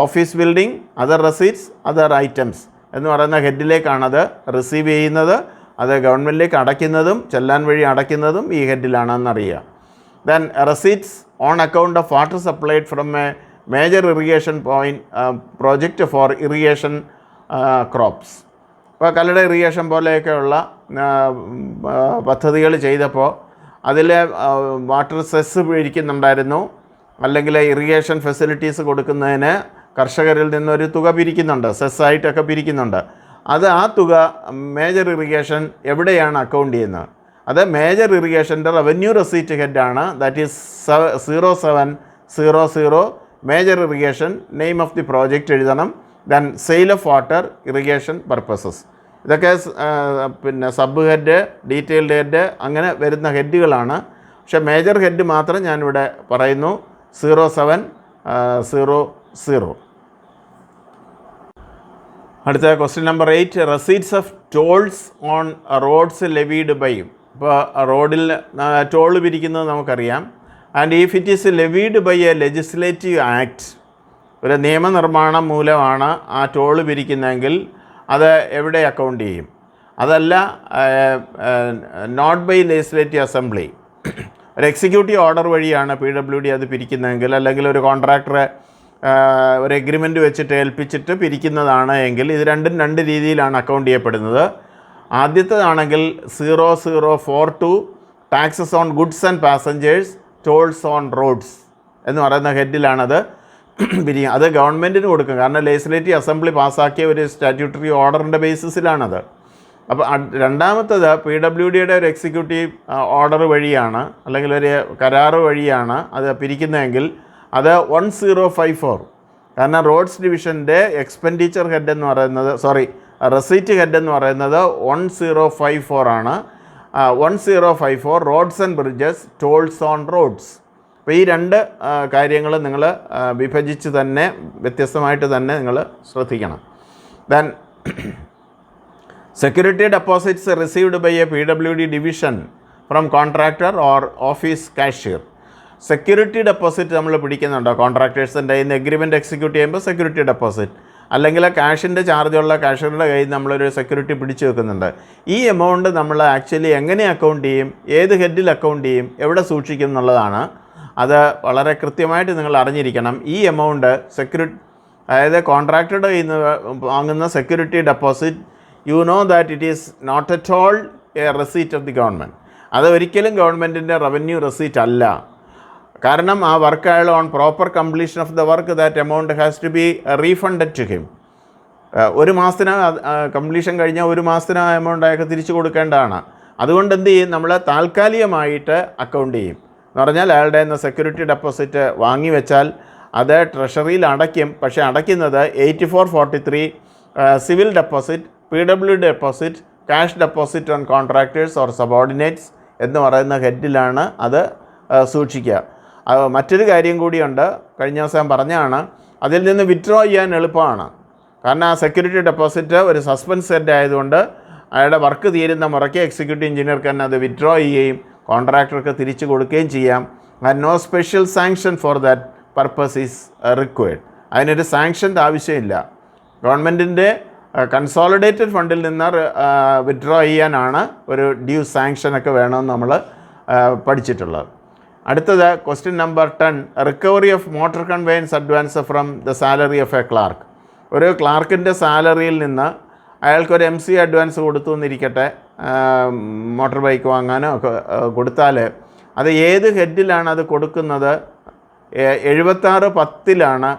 office building, other receipts, other items എന്ന് പറയുന്ന ഹെഡിലേക്കാണത് റിസീവ് ചെയ്യുന്നത്. അത് ഗവൺമെൻറ്റിലേക്ക് അടയ്ക്കുന്നതും ചെല്ലാൻ വഴി അടയ്ക്കുന്നതും ഈ ഹെഡിലാണെന്നറിയുക. Then receipts on account of water supplied from a major irrigation project for irrigation crops. ഇപ്പോൾ കല്ലട ഇറിഗേഷൻ പോലെയൊക്കെയുള്ള പദ്ധതികൾ ചെയ്തപ്പോൾ അതിൽ വാട്ടർ സെസ് പിരിക്കുന്നുണ്ടായിരുന്നു, അല്ലെങ്കിൽ ഇറിഗേഷൻ ഫെസിലിറ്റീസ് കൊടുക്കുന്നതിന് കർഷകരിൽ നിന്നൊരു തുക പിരിക്കുന്നുണ്ട്, സെസ്സായിട്ടൊക്കെ പിരിക്കുന്നുണ്ട്. ആ തുക മേജർ ഇറിഗേഷൻ എവിടെയാണ് അക്കൗണ്ട് ചെയ്യുന്നത്? അത് മേജർ ഇറിഗേഷൻ്റെ റവന്യൂ റെസീറ്റ് ഹെഡാണ്. That is 0700 major irrigation, name of the project എഴുതണം. Then sale of water, irrigation purposes. ഇതൊക്കെ പിന്നെ സബ് ഹെഡ്, ഡീറ്റെയിൽഡ് ഹെഡ് അങ്ങനെ വരുന്ന ഹെഡുകളാണ്. പക്ഷേ മേജർ ഹെഡ് മാത്രം ഞാനിവിടെ പറയുന്നു 0700. അടുത്ത question number 8, receipts of tolls on roads levied by. ഇപ്പോൾ റോഡിൽ ടോൾ പിരിക്കുന്നത് നമുക്കറിയാം. And if it is levied by a legislative act, ഒരു നിയമനിർമ്മാണം മൂലമാണ് ആ ടോൾ പിരിക്കുന്നതെങ്കിൽ അത് എവിടെ അക്കൗണ്ട് ചെയ്യും? അതല്ല നോട്ട് ബൈ ലെജിസ്ലേറ്റീവ് അസംബ്ലി, ഒരു എക്സിക്യൂട്ടീവ് ഓർഡർ വഴിയാണ് PWD അത് പിരിക്കുന്നതെങ്കിൽ, അല്ലെങ്കിൽ ഒരു കോൺട്രാക്ടറെ ഒരു എഗ്രിമെൻറ്റ് വെച്ചിട്ട് ഏൽപ്പിച്ചിട്ട് പിരിക്കുന്നതാണ് എങ്കിൽ ഇത് രണ്ടും രണ്ട് രീതിയിലാണ് അക്കൗണ്ട് ചെയ്യപ്പെടുന്നത്. ആദ്യത്തേതാണെങ്കിൽ 0042 taxes on goods and passengers, tolls on roads എന്ന് പറയുന്ന ഹെഡിലാണത് പിരിക്കുക. അത് ഗവൺമെൻറ്റിന് കൊടുക്കും, കാരണം ലെജിസ്ലേറ്റീവ് അസംബ്ലി പാസ്സാക്കിയ ഒരു സ്റ്റാറ്റ്യൂട്ടറി ഓർഡറിൻ്റെ ബേസിസിലാണത്. അപ്പോൾ രണ്ടാമത്തേത് PWDയുടെ ഒരു എക്സിക്യൂട്ടീവ് ഓർഡർ വഴിയാണ്, അല്ലെങ്കിൽ ഒരു കരാറ് വഴിയാണ് അത് പിരിക്കുന്നതെങ്കിൽ അത് 1054. കാരണം റോഡ്സ് ഡിവിഷൻ്റെ എക്സ്പെൻഡിച്ചർ ഹെഡ് എന്ന് പറയുന്നത്, റെസീറ്റ് ഹെഡ് എന്ന് പറയുന്നത് 1054 ആണ്. 1054 roads and bridges, tolls on roads. അപ്പോൾ ഈ രണ്ട് കാര്യങ്ങൾ നിങ്ങൾ വിഭജിച്ച് തന്നെ വ്യത്യസ്തമായിട്ട് തന്നെ നിങ്ങൾ ശ്രദ്ധിക്കണം. Then security deposits received by a PWD division from contractor or office cashier. Security deposit നമ്മൾ പിടിക്കുന്നുണ്ടോ കോൺട്രാക്ടേഴ്സിൻ്റെ കയ്യിൽ നിന്ന് എഗ്രിമെൻറ്റ് എക്സിക്യൂട്ട് ചെയ്യുമ്പോൾ സെക്യൂരിറ്റി ഡെപ്പോസിറ്റ്, അല്ലെങ്കിൽ ക്യാഷിൻ്റെ ചാർജുള്ള കാഷ്യറുടെ കയ്യിൽ നമ്മളൊരു സെക്യൂരിറ്റി പിടിച്ചു വെക്കുന്നുണ്ട്. ഈ എമൗണ്ട് നമ്മൾ ആക്ച്വലി എങ്ങനെ അക്കൗണ്ട് ചെയ്യും, ഏത് ഹെഡിൽ അക്കൗണ്ട് ചെയ്യും, എവിടെ സൂക്ഷിക്കും എന്നുള്ളതാണ്. അത് വളരെ കൃത്യമായിട്ട് നിങ്ങൾ അറിഞ്ഞിരിക്കണം. ഈ എമൗണ്ട് അതായത് കോൺട്രാക്ടറുടെ കയ്യിൽ നിന്ന് വാങ്ങുന്ന security deposit, you know that it is not at all a receipt of the government. അത് ഒരിക്കലും ഗവൺമെൻറ്റിൻ്റെ റവന്യൂ റെസീറ്റ് അല്ല. കാരണം ആ വർക്ക് അയാൾ on proper completion of the work that amount has to be refunded to him. ഒരു മാസത്തിന് completion കഴിഞ്ഞാൽ ഒരു മാസത്തിന് ആ എമൗണ്ട് അയാൾക്ക് തിരിച്ചു കൊടുക്കേണ്ടതാണ്. അതുകൊണ്ട് എന്ത് ചെയ്യും, നമ്മൾ താൽക്കാലികമായിട്ട് അക്കൗണ്ട് ചെയ്യും. എന്ന് പറഞ്ഞാൽ അയാളുടെ നിന്ന് സെക്യൂരിറ്റി ഡെപ്പോസിറ്റ് വാങ്ങി വെച്ചാൽ അത് ട്രഷറിയിൽ അടയ്ക്കും. പക്ഷേ അടയ്ക്കുന്നത് 8443 civil deposit, PWD deposit, cash deposit on contractors or subordinates എന്ന് പറയുന്ന ഹെഡിലാണ് അത് സൂക്ഷിക്കുക. മറ്റൊരു കാര്യം കൂടിയുണ്ട്, കഴിഞ്ഞ ദിവസം പറഞ്ഞാണ്, അതിൽ നിന്ന് വിത്ഡ്രോ ചെയ്യാൻ എളുപ്പമാണ്. കാരണം ആ സെക്യൂരിറ്റി ഡെപ്പോസിറ്റ് ഒരു സസ്പെൻസ് ഹെഡ് ആയതുകൊണ്ട് അയാളുടെ വർക്ക് തീരുന്ന മുറയ്ക്ക് എക്സിക്യൂട്ടീവ് എഞ്ചിനീയർക്ക് തന്നെ അത് വിത്ഡ്രോ ചെയ്യുകയും കോൺട്രാക്ടർക്ക് തിരിച്ചു കൊടുക്കുകയും ചെയ്യാം. And no special sanction for that purpose is required. അതിനൊരു സാങ്ഷൻ്റെ ആവശ്യമില്ല. ഗവൺമെൻറ്റിൻ്റെ കൺസോളിഡേറ്റഡ് ഫണ്ടിൽ നിന്ന് വിത്ഡ്രോ ചെയ്യാനാണ് ഒരു ഡ്യൂ സാങ്ഷനൊക്കെ വേണമെന്ന് നമ്മൾ പഠിച്ചിട്ടുള്ളത്. അടുത്തത് question number 10, recovery of motor conveyance advance from the salary of a clerk. ഒരു ക്ലാർക്കിൻ്റെ സാലറിയിൽ നിന്ന് അയാൾക്കൊരു MC അഡ്വാൻസ് കൊടുത്തു എന്നിരിക്കട്ടെ, മോട്ടോർ ബൈക്ക് വാങ്ങാനോ ഒക്കെ കൊടുത്താൽ അത് ഏത് ഹെഡിലാണ് അത് കൊടുക്കുന്നത്? 7610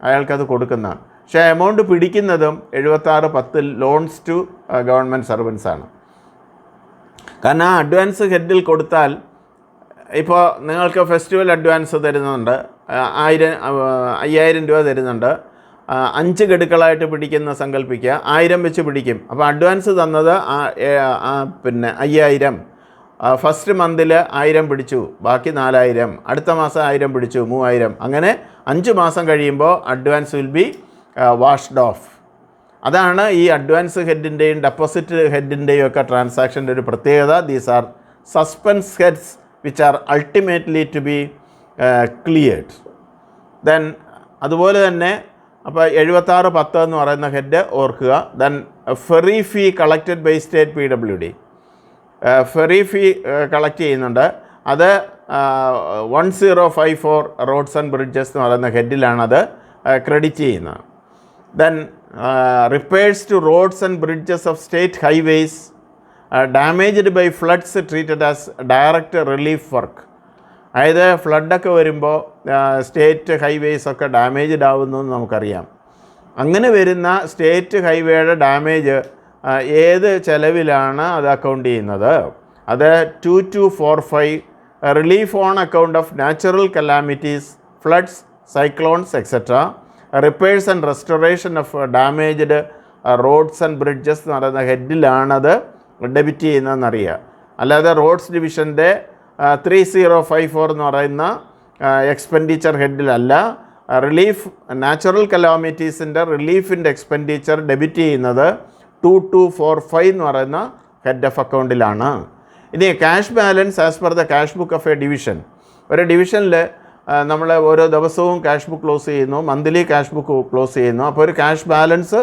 അയാൾക്കത് കൊടുക്കുന്നത്. പക്ഷേ എമൗണ്ട് പിടിക്കുന്നതും 7610 ലോൺസ് ടു ഗവൺമെൻറ് സർവൻസാണ്. കാരണം ആ അഡ്വാൻസ് ഹെഡിൽ കൊടുത്താൽ ഇപ്പോൾ നിങ്ങൾക്ക് ഫെസ്റ്റിവൽ അഡ്വാൻസ് തരുന്നുണ്ട്, 5000 രൂപ തരുന്നുണ്ട്. 5 ഗഡുക്കളായിട്ട് പിടിക്കുന്ന സങ്കല്പിക്കുക, 1000 വെച്ച് പിടിക്കും. അപ്പോൾ അഡ്വാൻസ് തന്നത് പിന്നെ 5000. ഫസ്റ്റ് മന്തിൽ 1000 പിടിച്ചു, ബാക്കി 4000. അടുത്ത മാസം 1000 പിടിച്ചു, 3000. അങ്ങനെ 5 മാസം കഴിയുമ്പോൾ advance will be washed of. അതാണ് ഈ അഡ്വാൻസ് ഹെഡിൻ്റെയും ഡെപ്പോസിറ്റ് ഹെഡിൻ്റെയും ഒക്കെ ട്രാൻസാക്ഷൻ്റെ ഒരു പ്രത്യേകത. These are suspense heads which are ultimately to be cleared. Then അതുപോലെ തന്നെ അപ്പോൾ 7610 എന്ന് പറയുന്ന ഹെഡ് ഓർക്കുക. Then ferry fee collected by state PWD. Ferry fee collect ചെയ്യുന്നുണ്ട്. അത് 1054 റോഡ്സ് ആൻഡ് ബ്രിഡ്ജസ് എന്ന് പറയുന്ന ഹെഡിലാണത് ക്രെഡിറ്റ് ചെയ്യുന്നത്. Then repairs to roads and bridges of state highways damaged by floods treated as direct relief work. അതായത് ഫ്ലഡൊക്കെ വരുമ്പോൾ state ഹൈവേസൊക്കെ damaged ആവുന്നു എന്ന് നമുക്കറിയാം. അങ്ങനെ വരുന്ന സ്റ്റേറ്റ് ഹൈവേയുടെ ഡാമേജ് ഏത് ചെലവിലാണ് അത് അക്കൗണ്ട് ചെയ്യുന്നത്? അത് 2245 relief on account of natural calamities, floods, cyclones etcetera, repairs and restoration of damaged roads and bridges എന്ന് പറയുന്ന ഹെഡിലാണത് ഡെബിറ്റ് ചെയ്യുന്നതെന്നറിയുക. അല്ലാതെ റോഡ്സ് ഡിവിഷൻ്റെ 3054 എന്ന് പറയുന്ന എക്സ്പെൻഡിച്ചർ ഹെഡിലല്ല. റിലീഫ് നാച്ചുറൽ കലാമിറ്റീസിൻ്റെ റിലീഫിൻ്റെ എക്സ്പെൻഡിച്ചർ ഡെബിറ്റ് ചെയ്യുന്നത് 2245 എന്ന് പറയുന്ന ഹെഡ് ഓഫ് അക്കൗണ്ടിലാണ്. ഇനി cash balance as per the cash book of a division. ഒരു ഡിവിഷനിൽ നമ്മൾ ഓരോ ദിവസവും ക്യാഷ് ബുക്ക് ക്ലോസ് ചെയ്യുന്നു, മന്ത്ലി ക്യാഷ് ബുക്ക് ക്ലോസ് ചെയ്യുന്നു. അപ്പോൾ ഒരു ക്യാഷ് ബാലൻസ്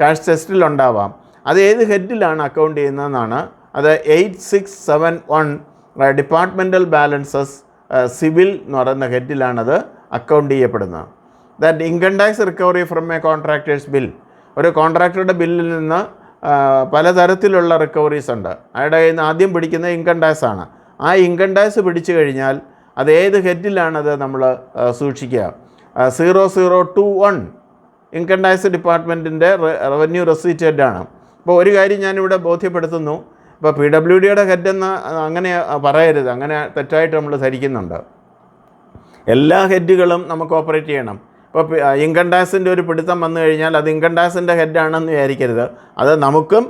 ക്യാഷ് ചെസ്റ്റിലുണ്ടാവാം. അത് ഏത് ഹെഡിലാണ് അക്കൗണ്ട് ചെയ്യുന്നതെന്നാണ്. അത് 8671 ഡിപ്പാർട്ട്മെൻറ്റൽ ബാലൻസസ് സിവിൽ എന്ന് പറയുന്ന ഹെഡിലാണത് അക്കൗണ്ട് ചെയ്യപ്പെടുന്നത്. That income tax recovery from A contractors bill. ഒരു കോൺട്രാക്ടറുടെ ബില്ലിൽ നിന്ന് പലതരത്തിലുള്ള റിക്കവറീസ് ഉണ്ട്. അയാളുടെ കയ്യിൽ നിന്ന് ആദ്യം പിടിക്കുന്ന ഇൻകം ടാക്സ് ആണ്. ആ ഇൻകം ടാക്സ് പിടിച്ചു കഴിഞ്ഞാൽ അത് ഏത് ഹെഡിലാണത് നമ്മൾ സൂക്ഷിക്കുക? 0021 ഇൻകം ടാക്സ് ഡിപ്പാർട്ട്മെൻറ്റിൻ്റെ റവന്യൂ റെസീറ്റ് ഹെഡാണ്. അപ്പോൾ ഒരു കാര്യം ഞാനിവിടെ ബോധ്യപ്പെടുത്തുന്നു. ഇപ്പോൾ PWDയുടെ ഹെഡെന്ന് അങ്ങനെ പറയരുത്, അങ്ങനെ തെറ്റായിട്ട് നമ്മൾ ധരിക്കുന്നുണ്ട്. എല്ലാ ഹെഡുകളും നമുക്ക് ഓപ്പറേറ്റ് ചെയ്യണം. ഇപ്പോൾ ഇൻകം ടാക്സിൻ്റെ ഒരു പിടുത്തം വന്നു കഴിഞ്ഞാൽ അത് ഇൻകം ടാക്സിൻ്റെ ഹെഡാണെന്ന് വിചാരിക്കരുത്. അത് നമുക്കും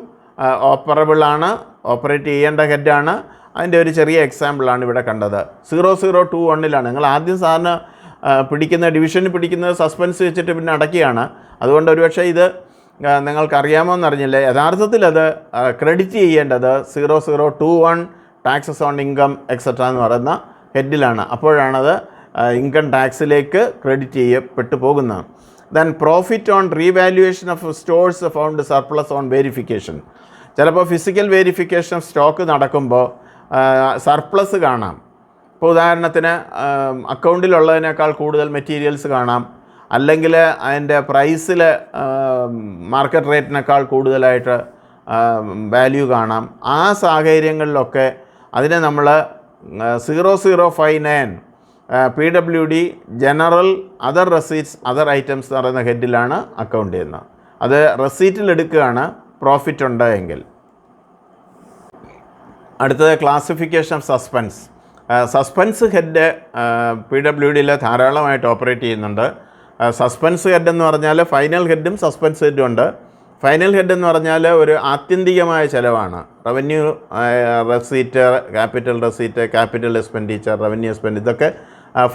ഓപ്പറബിളാണ്, ഓപ്പറേറ്റ് ചെയ്യേണ്ട ഹെഡാണ്. അതിൻ്റെ ഒരു ചെറിയ എക്സാമ്പിളാണ് ഇവിടെ കണ്ടത്. 0021 നിങ്ങൾ ആദ്യം സാറിന് പിടിക്കുന്ന ഡിവിഷന് പിടിക്കുന്നത് സസ്പെൻസ് വെച്ചിട്ട് പിന്നെ അടയ്ക്കുകയാണ്. അതുകൊണ്ട് ഒരുപക്ഷെ ഇത് നിങ്ങൾക്കറിയാമോ എന്നറിഞ്ഞില്ല. യഥാർത്ഥത്തിൽ അത് ക്രെഡിറ്റ് ചെയ്യേണ്ടത് 0021 ടാക്സസ് ഓൺ ഇൻകം എക്സെട്ര എന്ന് പറയുന്ന ഹെഡിലാണ്. അപ്പോഴാണത് ഇൻകം ടാക്സിലേക്ക് ക്രെഡിറ്റ് ചെയ്യപ്പെട്ടു പോകുന്നത്. Then profit on revaluation of stores found surplus on verification. ചിലപ്പോൾ ഫിസിക്കൽ വെരിഫിക്കേഷൻ ഓഫ് സ്റ്റോക്ക് നടക്കുമ്പോൾ സർപ്ലസ് കാണാം. ഇപ്പോൾ ഉദാഹരണത്തിന് അക്കൗണ്ടിലുള്ളതിനേക്കാൾ കൂടുതൽ മെറ്റീരിയൽസ് കാണാം, അല്ലെങ്കിൽ അതിൻ്റെ പ്രൈസിൽ മാർക്കറ്റ് റേറ്റിനേക്കാൾ കൂടുതലായിട്ട് വാല്യൂ കാണാം. ആ സാഹചര്യങ്ങളിലൊക്കെ അതിനെ നമ്മൾ 0059 PWD general other receipts other items എന്ന് പറയുന്ന ഹെഡിലാണ് അക്കൗണ്ട് ചെയ്യുന്നത്. അത് റെസീറ്റിലെടുക്കുകയാണ് പ്രോഫിറ്റ് ഉണ്ട് എങ്കിൽ. അടുത്തത് classification of suspense. Suspense head PWDയിൽ ധാരാളമായിട്ട് ഓപ്പറേറ്റ് ചെയ്യുന്നുണ്ട്. സസ്പെൻസ് ഹെഡ് എന്ന് പറഞ്ഞാൽ ഫൈനൽ ഹെഡും സസ്പെൻസ് ഹെഡും ഉണ്ട്. ഫൈനൽ ഹെഡ് എന്ന് പറഞ്ഞാൽ ഒരു ആത്യന്തികമായ ചിലവാണ്. Revenue receipt, capital receipt, capital expenditure, revenue expend, ഇതൊക്കെ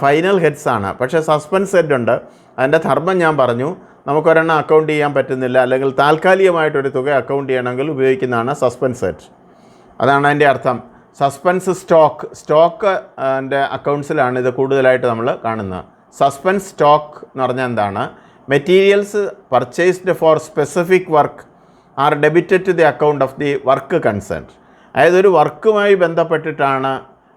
ഫൈനൽ ഹെഡ്സ് ആണ്. പക്ഷേ സസ്പെൻസ് ഹെഡ് ഉണ്ട്. അതിൻ്റെ ധർമ്മം ഞാൻ പറഞ്ഞു. നമുക്കൊരെണ്ണം അക്കൗണ്ട് ചെയ്യാൻ പറ്റുന്നില്ല, അല്ലെങ്കിൽ താൽക്കാലികമായിട്ടൊരു തുക അക്കൗണ്ട് ചെയ്യണമെങ്കിൽ ഉപയോഗിക്കുന്നതാണ് സസ്പെൻസ് ഹെഡ്. അതാണ് അതിൻ്റെ അർത്ഥം. സസ്പെൻസ് സ്റ്റോക്ക് ൻ്റെ അക്കൗണ്ട്സിലാണ് ഇത് കൂടുതലായിട്ട് നമ്മൾ കാണുന്നത്. സസ്പെൻസ് സ്റ്റോക്ക് എന്ന് പറഞ്ഞാൽ എന്താണ്? Materials purchased for specific work are debited to the account of the work concerned. അതായത് ഒരു വർക്കുമായി ബന്ധപ്പെട്ടിട്ടാണ്.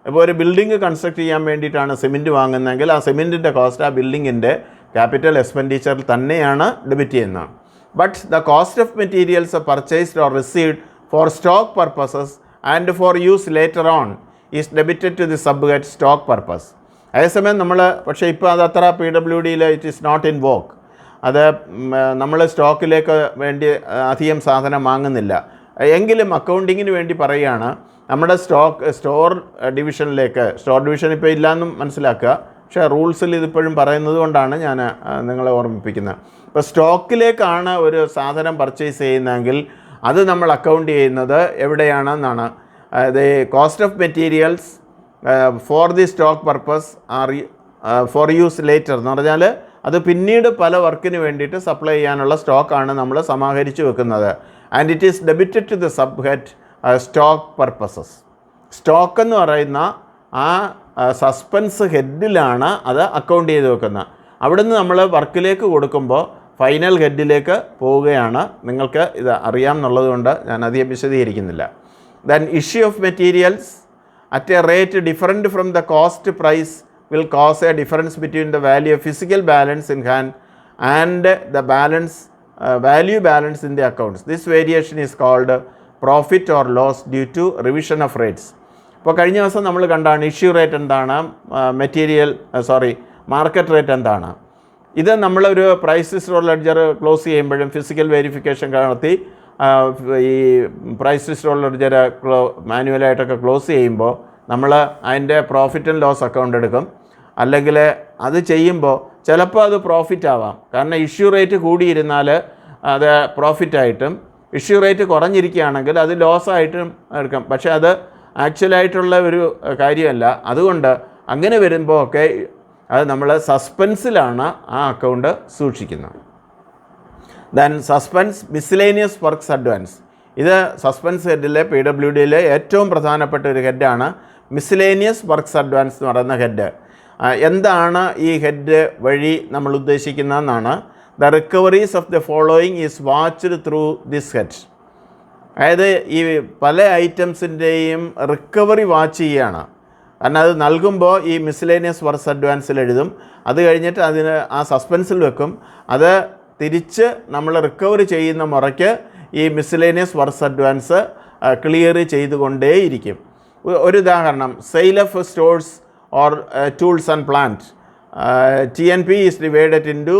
ഇപ്പോൾ ഒരു ബിൽഡിംഗ് കൺസ്ട്രക്ട് ചെയ്യാൻ വേണ്ടിയിട്ടാണ് സിമെൻറ്റ് വാങ്ങുന്നതെങ്കിൽ ആ സിമെൻറ്റിൻ്റെ കോസ്റ്റ് ആ ബിൽഡിങ്ങിൻ്റെ ക്യാപിറ്റൽ എക്സ്പെൻഡിച്ചറിൽ തന്നെയാണ് ഡെബിറ്റ് ചെയ്യുന്നത്. But the cost of materials purchased or received for stock purposes and for use later on is debited to the sub head stock purpose. അതേസമയം നമ്മൾ പക്ഷേ ഇപ്പോൾ അതത്ര PWDയിൽ it is not in vogue. അത് നമ്മൾ സ്റ്റോക്കിലേക്ക് വേണ്ടി അധികം സാധനം വാങ്ങുന്നില്ല. എങ്കിലും അക്കൗണ്ടിങ്ങിന് വേണ്ടി പറയുകയാണ്, നമ്മുടെ സ്റ്റോർ ഡിവിഷൻ ഇപ്പോൾ ഇല്ലയെന്നും മനസ്സിലാക്കുക, പക്ഷേ റൂൾസിൽ ഇതിപ്പോഴും പറയുന്നത് കൊണ്ടാണ് ഞാൻ നിങ്ങളെ ഓർമ്മിപ്പിക്കുന്നത്. ഇപ്പോൾ സ്റ്റോക്കിലേക്കാണ് ഒരു സാധനം പർച്ചേസ് ചെയ്യുന്നതെങ്കിൽ അത് നമ്മൾ അക്കൗണ്ട് ചെയ്യുന്നത് എവിടെയാണെന്നാണ്. The cost of materials for the stock purpose are for use later എന്ന് പറഞ്ഞാൽ അത് പിന്നീട് പല വർക്കിന് വേണ്ടിയിട്ട് സപ്ലൈ ചെയ്യാനുള്ള സ്റ്റോക്കാണ് നമ്മൾ സമാഹരിച്ച് വെക്കുന്നത്. And it is debited to the sub head stock purposes. Stock എന്ന് പറയുന്ന ആ സസ്പെൻസ് ഹെഡിലാണ് അത് അക്കൗണ്ട് ചെയ്ത് വെക്കുന്നത്. അവിടുന്ന് നമ്മൾ വർക്കിലേക്ക് കൊടുക്കുമ്പോൾ ഫൈനൽ ഹെഡിലേക്ക് പോവുകയാണ്. നിങ്ങൾക്ക് ഇത് അറിയാമെന്നുള്ളത് കൊണ്ട് ഞാൻ അധികം വിശദീകരിക്കുന്നില്ല. Then issue of materials at a rate different from the cost price will cause a difference between the value of physical balance in hand and the value balance in the accounts. This variation is called profit or loss due to revision of rates. ഇപ്പോൾ കഴിഞ്ഞ ദിവസം നമ്മൾ കണ്ടാണ് issue rate എന്താണ്, market rate എന്താണ്. ഇത് നമ്മളൊരു price list ledger close ചെയ്യുമ്പോഴും ഫിസിക്കൽ വെരിഫിക്കേഷൻ നടത്തി ഈ പ്രൈസ് ലിസ്റ്റ് ലെഡ്ജർ മാനുവലായിട്ടൊക്കെ ക്ലോസ് ചെയ്യുമ്പോൾ നമ്മൾ അതിൻ്റെ പ്രോഫിറ്റ് ആൻഡ് ലോസ് അക്കൗണ്ട് എടുക്കും. അല്ലെങ്കിൽ അത് ചെയ്യുമ്പോൾ ചിലപ്പോൾ അത് പ്രോഫിറ്റ് ആവാം, കാരണം ഇഷ്യൂ റേറ്റ് കൂടിയിരുന്നാൽ അത് പ്രോഫിറ്റായിട്ടും ഇഷ്യൂ റേറ്റ് കുറഞ്ഞിരിക്കുകയാണെങ്കിൽ അത് ലോസായിട്ടും എടുക്കാം. പക്ഷേ അത് ആക്ച്വലായിട്ടുള്ള ഒരു കാര്യമല്ല. അതുകൊണ്ട് അങ്ങനെ വരുമ്പോൾ ഒക്കെ അത് നമ്മൾ സസ്പെൻസിലാണ് ആ അക്കൗണ്ട് സൂക്ഷിക്കുന്നത്. Then suspense miscellaneous works advance. ഇത് സസ്പെൻസ് ഹെഡിലെ PWDയിലെ ഏറ്റവും പ്രധാനപ്പെട്ട ഒരു ഹെഡാണ്. മിസ്ലേനിയസ് വർക്ക്സ് അഡ്വാൻസ് എന്ന് പറയുന്ന ഹെഡ്. എന്താണ് ഈ ഹെഡ് വഴി നമ്മൾ ഉദ്ദേശിക്കുന്നതെന്നാണ്. The recoveries of the following is watched through this head. അതായത് ഈ പല ഐറ്റംസിൻ്റെയും റിക്കവറി വാച്ച് ചെയ്യുകയാണ്. കാരണം അത് നൽകുമ്പോൾ ഈ മിസ്ലേനിയസ് വർക്ക്സ് അഡ്വാൻസിൽ എഴുതും, അത് കഴിഞ്ഞിട്ട് അതിന് ആ സസ്പെൻസിൽ വെക്കും. അത് തിരിച്ച് നമ്മൾ റിക്കവറി ചെയ്യുന്ന മുറയ്ക്ക് ഈ മിസ്ലേനിയസ് വർക്ക്സ് അഡ്വാൻസ് ക്ലിയർ ചെയ്തുകൊണ്ടേയിരിക്കും. ഒരു ഉദാഹരണം, sale of stores or tools and plant. TNP is divided into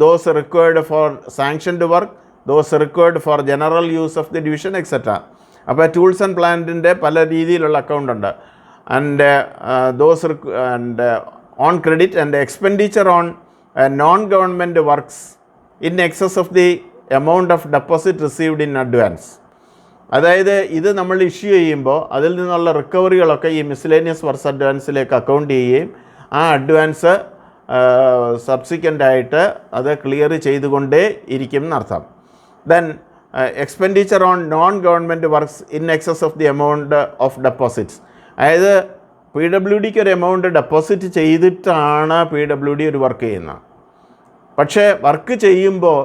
those required for sanctioned work, those required for general use of the division etcetera. അപ്പോൾ tools and പ്ലാന്റിൻ്റെ പല രീതിയിലുള്ള account ഉണ്ട്. And on credit and expenditure on non government works in excess of the amount of deposit received in advance. അതായത് ഇത് നമ്മൾ issue ചെയ്യുമ്പോൾ അതിൽ നിന്നുള്ള റിക്കവറികളൊക്കെ ഈ മിസ്ലേനിയസ് വർക്ക്സ് അഡ്വാൻസിലേക്ക് അക്കൗണ്ട് ചെയ്യുകയും ആ അഡ്വാൻസ് സബ്സിക്വൻ്റായിട്ട് അത് ക്ലിയർ ചെയ്തുകൊണ്ടേ ഇരിക്കും എന്നർത്ഥം. Then expenditure on non government works in excess of the amount of deposits. അതായത് PWDക്ക് ഒരു എമൗണ്ട് ഡെപ്പോസിറ്റ് ചെയ്തിട്ടാണ് PWD ഒരു വർക്ക് ചെയ്യുന്നത്. പക്ഷേ വർക്ക് ചെയ്യുമ്പോൾ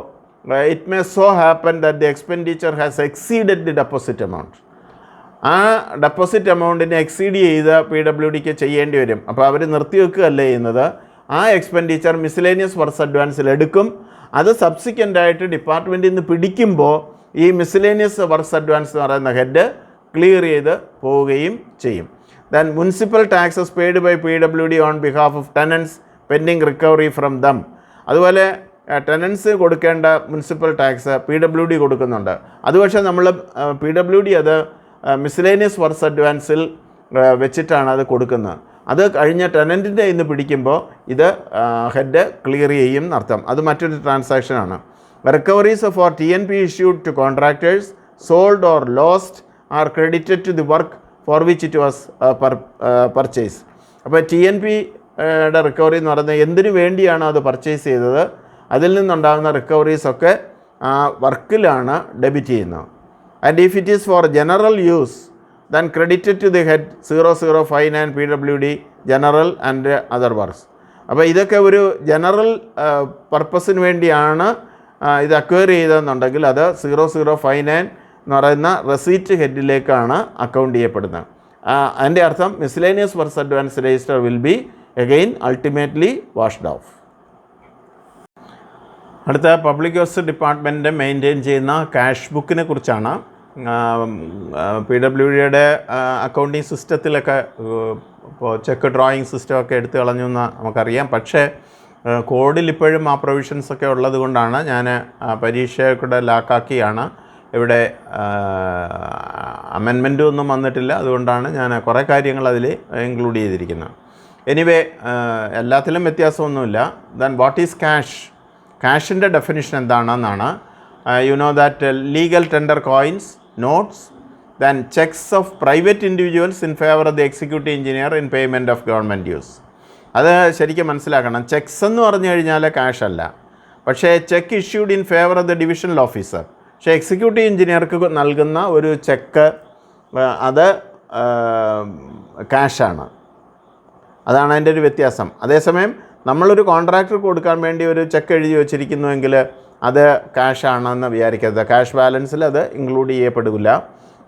it may so happen that the expenditure has exceeded the deposit amount. ആ ഡെപ്പോസിറ്റ് എമൗണ്ടിനെ എക്സീഡ് ചെയ്ത് PWDക്ക് ചെയ്യേണ്ടി വരും. അപ്പോൾ അവർ നിർത്തിവെക്കുകയല്ലേ ചെയ്യുന്നത്. ആ എക്സ്പെൻഡിച്ചർ മിസ്ലേനിയസ് വർക്ക്സ് അഡ്വാൻസിൽ എടുക്കും. അത് സബ്സിക്വൻ്റായിട്ട് ഡിപ്പാർട്ട്മെൻറ്റിൽ നിന്ന് പിടിക്കുമ്പോൾ ഈ മിസ്ലേനിയസ് വർക്ക്സ് അഡ്വാൻസ് എന്ന് പറയുന്ന ഹെഡ് ക്ലിയർ ചെയ്ത് പോവുകയും ചെയ്യും. Then municipal taxes paid by PWD on behalf of tenants pending recovery from them. അതുപോലെ ടെനൻസ് കൊടുക്കേണ്ട മുനിസിപ്പൽ ടാക്സ് PWD കൊടുക്കുന്നുണ്ട്. അത് പക്ഷേ നമ്മൾ PWD അത് മിസ്ലേനിയസ് വർക്ക്സ് അഡ്വാൻസിൽ വെച്ചിട്ടാണ് അത് കൊടുക്കുന്നത്. അത് കഴിഞ്ഞ ടെനൻറ്റിൻ്റെ ഇന്ന് പിടിക്കുമ്പോൾ ഇത് ഹെഡ് ക്ലിയർ ചെയ്യും എന്നർത്ഥം. അത് മറ്റൊരു ട്രാൻസാക്ഷനാണ്. Recoveries for TNP issued to contractors sold or lost are credited to the work for which it was purchase. അപ്പോൾ TNPയുടെ റിക്കവറി എന്ന് പറയുന്നത് എന്തിനു വേണ്ടിയാണ് അത് പർച്ചേസ് ചെയ്തത്, അതിൽ നിന്നുണ്ടാകുന്ന റിക്കവറീസൊക്കെ ആ വർക്കിലാണ് ഡെബിറ്റ് ചെയ്യുന്നത്. And if it is for general use then credited to the head 0059 PWD general and other works. അപ്പോൾ ഇതൊക്കെ ഒരു ജനറൽ പർപ്പസിന് വേണ്ടിയാണ് ഇത് അക്വയർ ചെയ്തതെന്നുണ്ടെങ്കിൽ അത് 0059 എന്ന് പറയുന്ന റെസീറ്റ് ഹെഡിലേക്കാണ് അക്കൗണ്ട് ചെയ്യപ്പെടുന്നത്. അതിൻ്റെ അർത്ഥം miscellaneous works advance register will be again ultimately washed of. അടുത്ത പബ്ലിക് വേഴ്സ് ഡിപ്പാർട്ട്മെൻറ്റ് മെയിൻറ്റെയിൻ ചെയ്യുന്ന ക്യാഷ് ബുക്കിനെ കുറിച്ചാണ്. PWDയുടെ അക്കൗണ്ടിങ് സിസ്റ്റത്തിലൊക്കെ ഇപ്പോൾ ചെക്ക് ഡ്രോയിങ് സിസ്റ്റമൊക്കെ എടുത്തു കളഞ്ഞു എന്ന് നമുക്കറിയാം. പക്ഷേ കോഡിൽ ഇപ്പോഴും ആ പ്രൊവിഷൻസൊക്കെ ഉള്ളത് കൊണ്ടാണ് ഞാൻ പരീക്ഷയുടെ ലാക്കാക്കിയാണ് ഇവിടെ അമെൻമെൻറ്റും ഒന്നും വന്നിട്ടില്ല. അതുകൊണ്ടാണ് ഞാൻ കുറേ കാര്യങ്ങൾ അതിൽ ഇൻക്ലൂഡ് ചെയ്തിരിക്കുന്നത്. എനിവേ എല്ലാത്തിലും വ്യത്യാസമൊന്നുമില്ല. Then what is cash? ക്യാഷിൻ്റെ ഡെഫിനിഷൻ എന്താണെന്നാണ്. You know that legal tender coins, notes, then cheques of private individuals in favour of the executive engineer in payment of government use. അത് ശരിക്കും മനസ്സിലാക്കണം. ചെക്സ് എന്ന് പറഞ്ഞു കഴിഞ്ഞാൽ ക്യാഷ് അല്ല. പക്ഷേ check issued in favour of the divisional officer. പക്ഷേ executive എഞ്ചിനീയർക്ക് നൽകുന്ന ഒരു ചെക്ക് അത് ക്യാഷാണ്. അതാണ് അതിൻ്റെ ഒരു വ്യത്യാസം. അതേസമയം നമ്മളൊരു കോൺട്രാക്ടർ കൊടുക്കാൻ വേണ്ടി ഒരു ചെക്ക് എഴുതി വച്ചിരിക്കുന്നുവെങ്കിൽ അത് ക്യാഷാണെന്ന് വിചാരിക്കരുത്. ക്യാഷ് ബാലൻസിൽ അത് ഇൻക്ലൂഡ് ചെയ്യപ്പെടില്ല.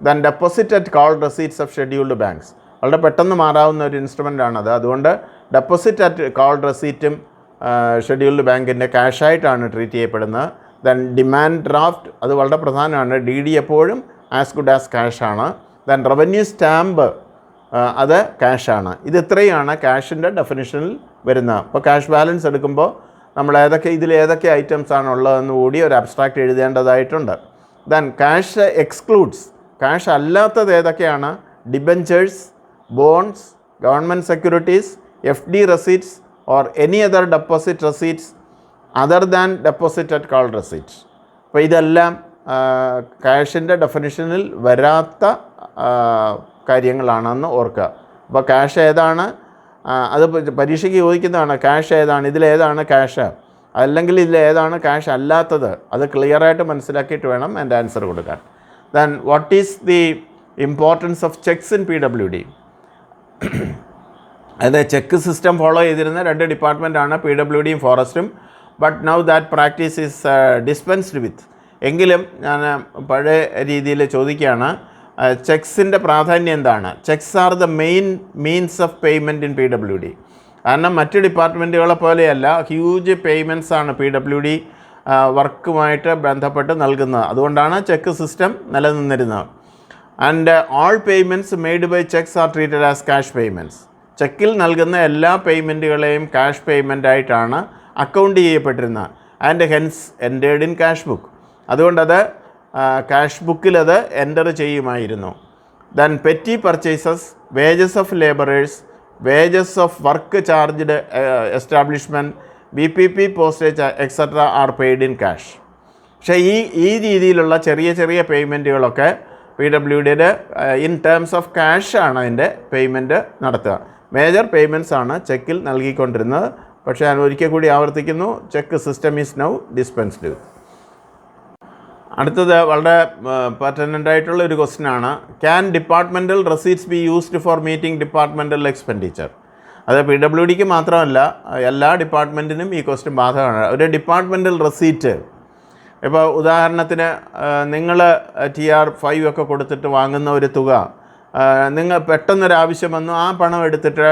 Then deposit at call receipts of scheduled banks. വളരെ പെട്ടെന്ന് മാറാവുന്ന ഒരു ഇൻസ്ട്രുമെൻ്റാണത്. അതുകൊണ്ട് ഡെപ്പോസിറ്റ് അറ്റ് കോൾ റെസീറ്റും ഷെഡ്യൂൾഡ് ബാങ്കിൻ്റെ ക്യാഷായിട്ടാണ് ട്രീറ്റ് ചെയ്യപ്പെടുന്നത്. ദെൻ ഡിമാൻഡ് ഡ്രാഫ്റ്റ്, അത് വളരെ പ്രധാനമാണ്. DD എപ്പോഴും ആസ് ഗുഡ് ആസ് ക്യാഷാണ്. ദെൻ റവന്യൂ സ്റ്റാമ്പ്, അത് ക്യാഷാണ്. ഇത് ഇത്രയാണ് ക്യാഷിൻ്റെ ഡെഫിനിഷനിൽ വരുന്നത്. അപ്പോൾ ക്യാഷ് ബാലൻസ് എടുക്കുമ്പോൾ നമ്മൾ ഇതിലേതൊക്കെ ഐറ്റംസ് ആണുള്ളതെന്ന് കൂടി ഒരു അബ്സ്ട്രാക്റ്റ് എഴുതേണ്ടതായിട്ടുണ്ട്. ദെൻ ക്യാഷ് എക്സ്ക്ലൂഡ്സ്, ക്യാഷ് അല്ലാത്തത് ഏതൊക്കെയാണ്? Debentures, bonds, government securities, FD receipts or any other deposit receipts other than deposit at call receipts. അപ്പോൾ ഇതെല്ലാം ക്യാഷിൻ്റെ ഡെഫിനിഷനിൽ വരാത്ത കാര്യങ്ങളാണെന്ന് ഓർക്കുക. അപ്പോൾ ക്യാഷ് ഏതാണ്? അത് പരീക്ഷയ്ക്ക് ചോദിക്കുന്നതാണ്. ക്യാഷ് ഏതാണ്? ഇതിലേതാണ് ക്യാഷ്? അല്ലെങ്കിൽ ഇതിലേതാണ് ക്യാഷ് അല്ലാത്തത്? അത് ക്ലിയറായിട്ട് മനസ്സിലാക്കിയിട്ട് വേണം എൻ്റെ ആൻസർ കൊടുക്കാൻ. Then what is the importance of cheques in PWD? അതായത് ചെക്ക് സിസ്റ്റം ഫോളോ ചെയ്തിരുന്ന 2 ഡിപ്പാർട്ട്മെൻറ്റാണ് PWDയും ഫോറസ്റ്റും. But now that practice is dispensed with. എങ്കിലും ഞാൻ പഴയ രീതിയിൽ ചോദിക്കുകയാണ്, ചെക്സിൻ്റെ പ്രാധാന്യം എന്താണ്? Cheques are the main means of payment in PWD. കാരണം മറ്റ് ഡിപ്പാർട്ട്മെൻറ്റുകളെ പോലെയല്ല, ഹ്യൂജ് പേയ്മെൻറ്റ്സ് ആണ് PWD വർക്കുമായിട്ട് ബന്ധപ്പെട്ട് നൽകുന്നത്. അതുകൊണ്ടാണ് ചെക്ക് സിസ്റ്റം നിലനിന്നിരുന്നത്. And all payments made by cheques are treated as cash payments. ചെക്കിൽ നൽകുന്ന എല്ലാ പേയ്മെൻറ്റുകളെയും ക്യാഷ് പേയ്മെൻ്റ് ആയിട്ടാണ് അക്കൗണ്ട് ചെയ്യപ്പെട്ടിരുന്നത്. And hence entered in cash book. അതുകൊണ്ടത് ക്യാഷ് ബുക്കിലത് എൻ്റർ ചെയ്യുമായിരുന്നു. Then petty purchases, wages of labourers, wages of work charged establishment, BPP, postage etcetera are paid in cash. പക്ഷേ ഈ രീതിയിലുള്ള ചെറിയ ചെറിയ പേയ്മെൻറ്റുകളൊക്കെ PWDയുടെ ഇൻ ടേംസ് ഓഫ് ക്യാഷ് ആണ് അതിൻ്റെ പേയ്മെൻറ്റ് നടത്തുക. മേജർ പേയ്മെൻറ്റ്സ് ആണ് ചെക്കിൽ നൽകിക്കൊണ്ടിരുന്നത്. പക്ഷേ ഞാൻ ഒരിക്കൽ കൂടി ആവർത്തിക്കുന്നു, ചെക്ക് സിസ്റ്റം ഈസ് നൗ ഡിസ്പെൻസ്ഡ് വിത്ത്. അടുത്തത് വളരെ പെർട്ടനൻ്റ് ആയിട്ടുള്ള ഒരു ക്വസ്റ്റ്യനാണ്. Can departmental receipts B used four meeting departmental expenditure? അത് PWDക്ക് മാത്രമല്ല, എല്ലാ ഡിപ്പാർട്ട്മെൻറ്റിനും ഈ ക്വസ്റ്റ്യൻ ബാധകമാണ്. ഒരു ഡിപ്പാർട്ട്മെൻറ്റൽ റെസീറ്റ്, ഇപ്പോൾ ഉദാഹരണത്തിന് നിങ്ങൾ TR5 ഒക്കെ കൊടുത്തിട്ട് വാങ്ങുന്ന ഒരു തുക, നിങ്ങൾ പെട്ടെന്നൊരാവശ്യം വന്നു, ആ പണം എടുത്തിട്ട്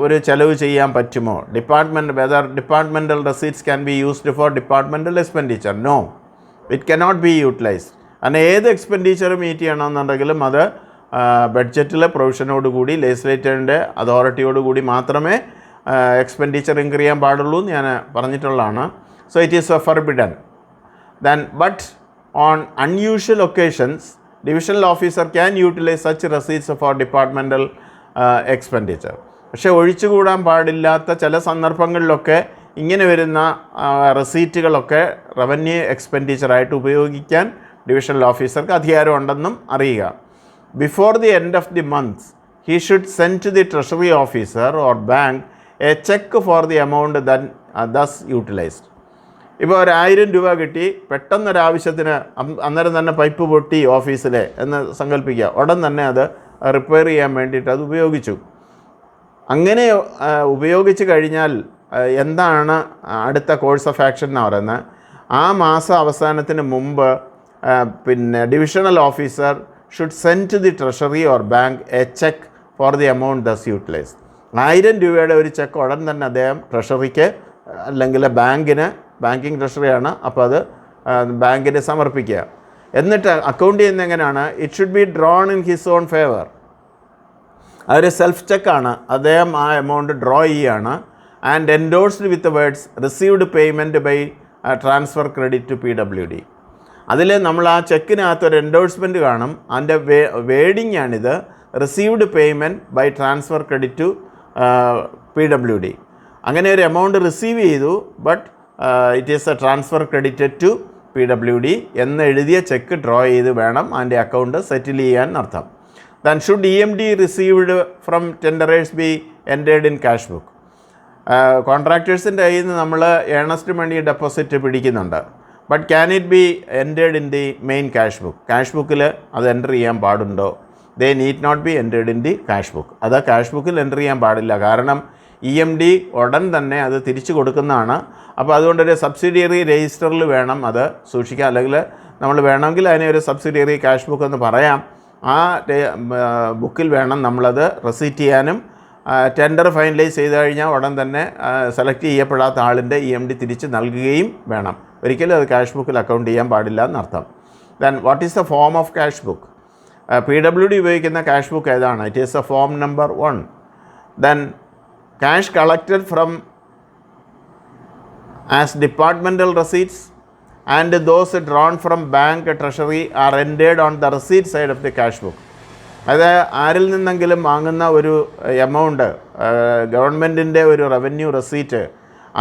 ഒരു ചെലവ് ചെയ്യാൻ പറ്റുമോ? Departmental receipts can be used for departmental expenditure? No, it cannot be utilised. കാരണം ഏത് എക്സ്പെൻഡിച്ചർ മീറ്റ് ചെയ്യണമെന്നുണ്ടെങ്കിലും അത് ബഡ്ജറ്റിലെ പ്രൊവിഷനോടുകൂടി, ലെജിസ്ലേറ്ററിൻ്റെ അതോറിറ്റിയോടുകൂടി മാത്രമേ എക്സ്പെൻഡിച്ചർ ഇൻക്രീസ് ചെയ്യാൻ പാടുള്ളൂ എന്ന് ഞാൻ പറഞ്ഞിട്ടുള്ളതാണ്. So it is forbidden. Then, but on unusual occasions, divisional officer can utilize such receipts for departmental expenditure. പക്ഷേ ഒഴിച്ചുകൂടാൻ പാടില്ലാത്ത ചില സന്ദർഭങ്ങളിലൊക്കെ ഇങ്ങനെ വരുന്ന റെസീറ്റുകളൊക്കെ റവന്യൂ എക്സ്പെൻഡിച്ചറായിട്ട് ഉപയോഗിക്കാൻ ഡിവിഷണൽ ഓഫീസർക്ക് അധികാരമുണ്ടെന്നും അറിയുക. Before the end of the month he should send to the treasury officer or bank a check for the amount that thus utilized. ഇപ്പോൾ 1000 രൂപ കിട്ടി, പെട്ടെന്നൊരാവശ്യത്തിന് അന്നേരം തന്നെ പൈപ്പ് പൊട്ടി ഓഫീസിലെ എന്ന് സങ്കല്പിക്കുക. ഉടൻ തന്നെ അത് റിപ്പയർ ചെയ്യാൻ വേണ്ടിയിട്ട് അത് ഉപയോഗിച്ചു. അങ്ങനെ ഉപയോഗിച്ച് കഴിഞ്ഞാൽ എന്താണ് അടുത്ത കോഴ്സ് ഓഫ് ആക്ഷൻ എന്ന് പറയുന്നത്? ആ മാസ അവസാനത്തിന് മുമ്പ് divisional officer should send to the treasury or bank a cheque for the amount thus utilise. 1000 രൂപയുടെ ഒരു ചെക്ക് ഉടൻ തന്നെ അദ്ദേഹം ട്രഷറിക്ക് അല്ലെങ്കിൽ ബാങ്കിങ് ട്രഷറിയാണ്, അപ്പോൾ അത് ബാങ്കിന് സമർപ്പിക്കുക. എന്നിട്ട് അക്കൗണ്ട് ചെയ്യുന്ന എങ്ങനെയാണ്? It should be drawn in his own favour. അതൊരു സെൽഫ് ചെക്കാണ്. അദ്ദേഹം ആ എമൗണ്ട് ഡ്രോ ചെയ്യുകയാണ്. And endorsed with words received payment by transfer credit to PWD. അതിൽ നമ്മൾ ആ ചെക്കിനകത്ത് ഒരു എൻഡോഴ്സ്മെൻറ്റ് കാണും. അതിൻ്റെ വേഡിങ് ആണിത്, received payment by transfer credit to PWD. അങ്ങനെ ഒരു എമൗണ്ട് റിസീവ് ചെയ്തു, but it is a transfer credited to PWD എന്ന് എഴുതിയ ചെക്ക് ഡ്രോ ചെയ്ത് വേണം അതിൻ്റെ അക്കൗണ്ട് സെറ്റിൽ ചെയ്യാൻ അർത്ഥം. Then should EMD received from tenderers be entered in cash book. കോൺട്രാക്ടേഴ്സിൻ്റെ കയ്യിൽ നിന്ന് നമ്മൾ ഏണസ്റ്റ് മണി ഡെപ്പോസിറ്റ് പിടിക്കുന്നുണ്ട്, but can it be entered in the main cash book? Cash ബുക്കിൽ അത് എൻ്റർ ചെയ്യാൻ പാടുണ്ടോ? They need not be entered in the cash book. അത് ക്യാഷ് ബുക്കിൽ എൻ്റർ ചെയ്യാൻ പാടില്ല, കാരണം EMD ഉടൻ തന്നെ അത് തിരിച്ചു കൊടുക്കുന്നതാണ്. അപ്പോൾ അതുകൊണ്ടൊരു സബ്സിഡിയറി രജിസ്റ്ററിൽ വേണം അത് സൂക്ഷിക്കാൻ, അല്ലെങ്കിൽ നമ്മൾ വേണമെങ്കിൽ അതിനെ ഒരു സബ്സിഡിയറി ക്യാഷ് ബുക്ക് എന്ന് പറയാം. ആ ബുക്കിൽ വേണം നമ്മളത് റെസീറ്റ് ചെയ്യാനും. ടെൻഡർ ഫൈനലൈസ് ചെയ്ത് കഴിഞ്ഞാൽ ഉടൻ തന്നെ സെലക്ട് ചെയ്യപ്പെടാത്ത ആളിൻ്റെ EMD തിരിച്ച് നൽകുകയും വേണം. ഒരിക്കലും അത് ക്യാഷ് ബുക്കിൽ അക്കൗണ്ട് ചെയ്യാൻ പാടില്ല എന്നർത്ഥം. Then what is the form of cash book? PWD ഉപയോഗിക്കുന്ന ക്യാഷ് ബുക്ക് ഏതാണ്? It is a form number 1. Then cash collected from as departmental receipts and those drawn from bank treasury are entered on the receipt side of the cash book. അത് ആരിൽ നിന്നെങ്കിലും വാങ്ങുന്ന ഒരു amount, ഗവൺമെൻറ്റിൻ്റെ ഒരു revenue receipt,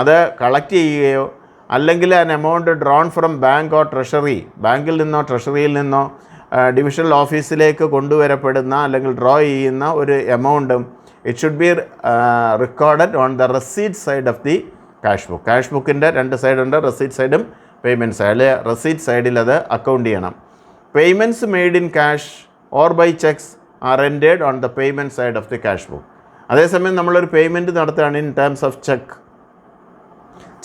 അത് collect ചെയ്യുകയോ അല്ലെങ്കിൽ an amount drone from bank or treasury, ബാങ്കിൽ നിന്നോ ട്രഷറിയിൽ നിന്നോ ഡിവിഷണൽ ഓഫീസിലേക്ക് കൊണ്ടുവരപ്പെടുന്ന അല്ലെങ്കിൽ ഡ്രോ ചെയ്യുന്ന ഒരു എമൗണ്ടും it should be recorded on the receipt side of the cash book. Cash ബുക്കിൻ്റെ 2 സൈഡുണ്ട്, റെസീറ്റ് സൈഡും പേയ്മെൻറ്റ് സൈഡ്. റെസീറ്റ് സൈഡിൽ അത് അക്കൗണ്ട് ചെയ്യണം. Payments made in cash or by cheques are entered on the payment side of the cash book. അതേസമയം നമ്മളൊരു payment നടത്തുകയാണ് in terms of cheque.